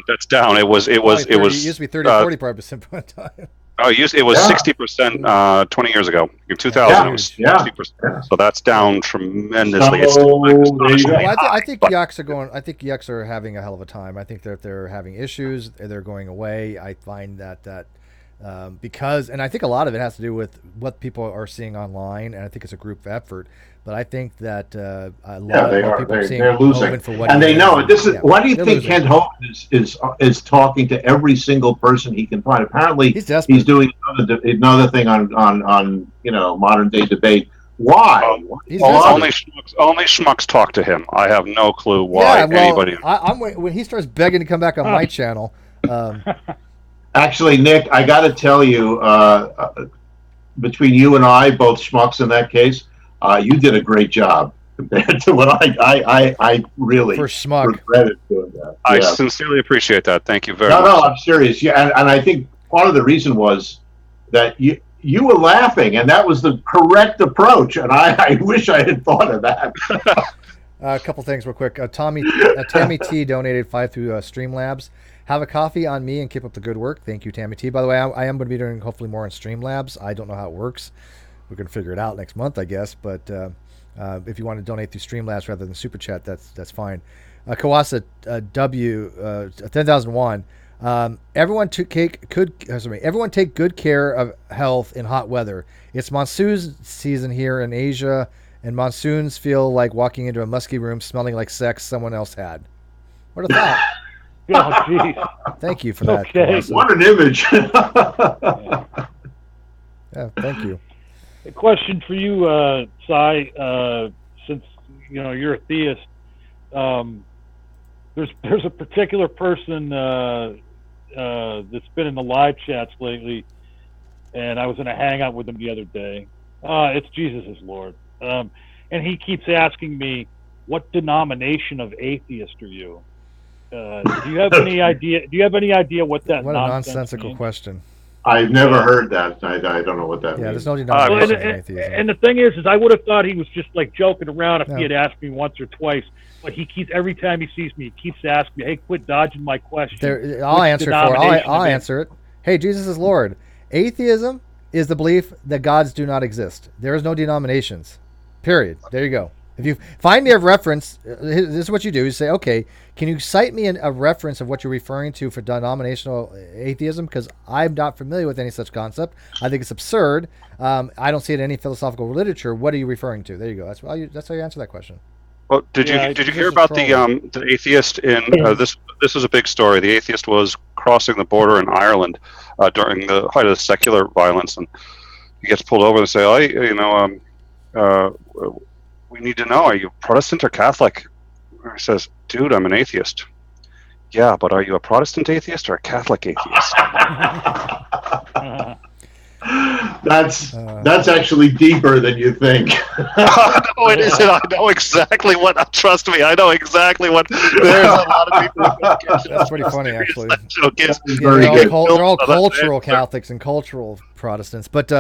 That's down. It was. It used to be 30-45% one time. Oh, it was 60% 20 years ago. In 2000, it was 60%. Yeah. So that's down tremendously. I think yucks are going. I think yucks are having a hell of a time. I think that they're having issues. They're going away. I find that because, and I think a lot of it has to do with what people are seeing online, and I think it's a group effort. But I think that a lot of people are seeing they're losing, for what and they know it. This is why do you think losing. Kent Hovind is talking to every single person he can find? Apparently, he's doing another thing on modern day debate. Why? Only schmucks talk to him. I have no clue why anybody. When he starts begging to come back on my channel. Actually, Nick, I got to tell you, between you and I, both schmucks in that case. You did a great job compared to what I really regretted doing that. I sincerely appreciate that. Thank you very much. No, I'm serious. Yeah, and I think part of the reason was that you were laughing, and that was the correct approach. And I wish I had thought of that. A couple things real quick. Tammy T donated 5 through Streamlabs. Have a coffee on me and keep up the good work. Thank you, Tammy T. By the way, I am going to be doing hopefully more on Streamlabs. I don't know how it works. We're going to figure it out next month, I guess. But if you want to donate through Streamlabs rather than Super Chat, that's fine. Kawasa W 10,001. Everyone take good care of health in hot weather. It's monsoon season here in Asia, and monsoons feel like walking into a musky room smelling like sex someone else had. What a thought. Oh, geez. Thank you for that. Okay. What an image. Yeah, thank you. A question for you, Cy. Since you're a theist, there's a particular person that's been in the live chats lately, and I was in a hangout with him the other day. It's Jesus is Lord, and he keeps asking me, "What denomination of atheist are you?" Do you have any idea? Do you have any idea what that? What a nonsensical question. I've never heard that. I don't know what that means. There's no denomination of atheism. And the thing is I would have thought he was just like joking around if he had asked me once or twice. But he keeps, every time he sees me, he keeps asking me, "Hey, quit dodging my question." I'll answer it for. I'll answer it. Hey, Jesus is Lord. Atheism is the belief that gods do not exist. There is no denominations. Period. There you go. If you find me a reference, this is what you do. You say, okay, can you cite me a reference of what you're referring to for denominational atheism? Because I'm not familiar with any such concept. I think it's absurd. I don't see it in any philosophical literature. What are you referring to? There you go. That's how you answer that question. Well, did Yeah, you this hear is about trolling. the atheist in this? This was a big story. The atheist was crossing the border in Ireland during the height of the secular violence, and he gets pulled over and say, "Oh, uh, we need to know: are you Protestant or Catholic?" And he says, "Dude, I'm an atheist." Yeah, but are you a Protestant atheist or a Catholic atheist? That's actually deeper than you think. No, it isn't. I know exactly what. Trust me, I know exactly what. There's a lot of people. That's pretty funny, actually. That joke is. Very they're good. all cultural Catholics and cultural Protestants. But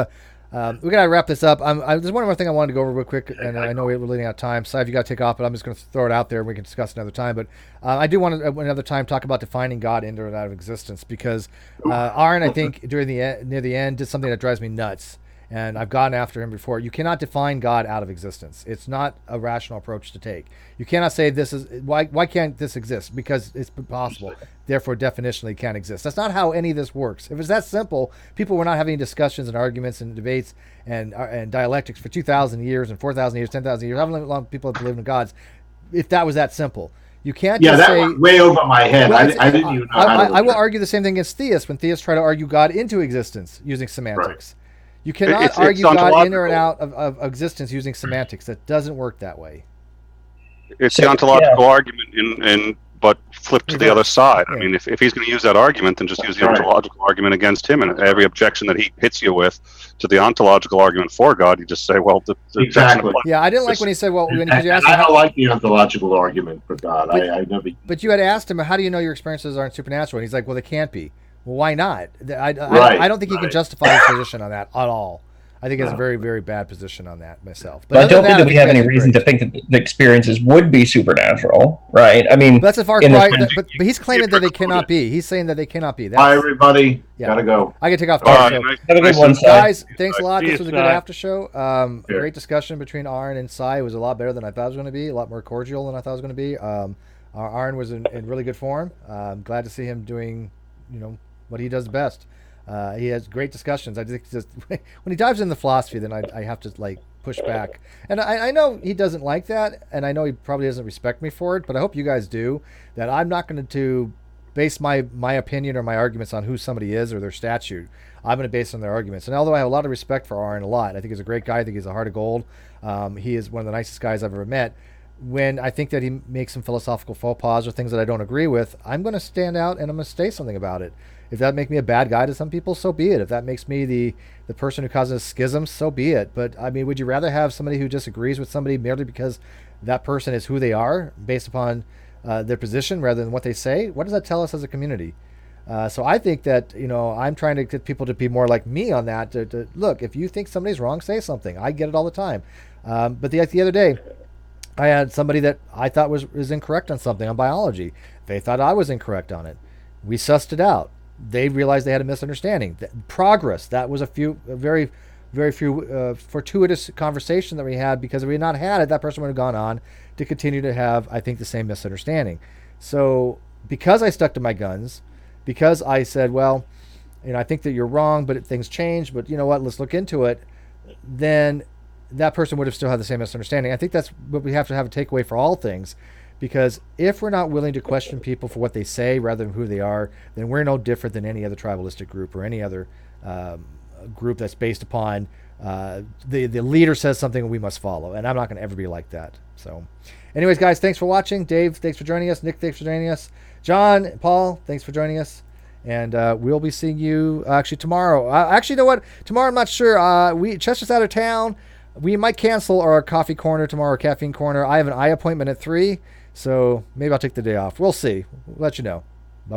we gotta wrap this up. There's one more thing I wanted to go over real quick, and I know we're running out of time. So if you gotta take off, but I'm just gonna throw it out there and we can discuss another time. But I do want to another time talk about defining God into and out of existence, because Aron, I think near the end, did something that drives me nuts. And I've gone after him before. You cannot define God out of existence. It's not a rational approach to take. You cannot say this is why can't this exist? Because it's impossible. Therefore, definitionally can't exist. That's not how any of this works. If it's that simple, people were not having discussions and arguments and debates and dialectics for 2,000 years and 4,000 years, 10,000 years. How long people have believed in gods? If that was that simple, you can't. Yeah, just that say, went way over my head. Well, I didn't even know how to. I will argue the same thing against theists when theists try to argue God into existence using semantics. You cannot argue God in or out of existence using semantics. That doesn't work that way. It's the ontological argument, but flip to the other side. I mean, if he's going to use that argument, then just use the ontological argument against him, and every objection that he hits you with to the ontological argument for God, you just say, well, the Exactly. Yeah, I didn't like when he said, well, because you asked I him, don't like the ontological argument for God. I never. but you had asked him, how do you know your experiences aren't supernatural? And he's like, well, they can't be. Well, why not? I don't think he can justify his position on that at all. I think he has a very, very bad position on that myself. But I don't think that we have any reason to think that the experiences would be supernatural, right? I mean, that's a far cry. But he's claiming that they cannot be. He's saying that they cannot be. Bye, everybody. Gotta go. I can take off. Have a good one, guys. Thanks a lot. This was a good Si. after show. Great discussion between Aron and Si. It was a lot better than I thought it was going to be. A lot more cordial than I thought it was going to be. Aron was in really good form. I'm glad to see him doing, what he does best. He has great discussions. I think just when he dives into philosophy, then I have to push back. And I know he doesn't like that, and I know he probably doesn't respect me for it. But I hope you guys do. That I'm not going to base my opinion or my arguments on who somebody is or their statute. I'm going to base it on their arguments. And although I have a lot of respect for Aron, I think he's a great guy. I think he's a heart of gold. He is one of the nicest guys I've ever met. When I think that he makes some philosophical faux pas or things that I don't agree with, I'm going to stand out and I'm going to say something about it. If that makes me a bad guy to some people, so be it. If that makes me the person who causes schisms, so be it. But I mean, would you rather have somebody who disagrees with somebody merely because that person is who they are based upon their position rather than what they say? What does that tell us as a community? So I think that, I'm trying to get people to be more like me on that. To look, if you think somebody's wrong, say something. I get it all the time. But the other day, I had somebody that I thought was incorrect on something on biology. They thought I was incorrect on it. We sussed it out. They realized they had a misunderstanding. Progress. That was a very, very few fortuitous conversation that we had, because if we had not had it, that person would have gone on to continue to have, I think, the same misunderstanding. So because I stuck to my guns, because I said, well, I think that you're wrong, but things change, but you know what, let's look into it, then that person would have still had the same misunderstanding. I think that's what we have to have a takeaway for all things, because if we're not willing to question people for what they say rather than who they are, then we're no different than any other tribalistic group or any other group that's based upon the leader says something we must follow. And I'm not going to ever be like that. So anyways, guys, thanks for watching. Dave, thanks for joining us. Nick, thanks for joining us. John, Paul, thanks for joining us. And we'll be seeing you actually tomorrow. Actually, you know what? Tomorrow, I'm not sure. Chester's out of town. We might cancel our coffee corner tomorrow, or caffeine corner. I have an eye appointment at 3, so maybe I'll take the day off. We'll see. We'll let you know.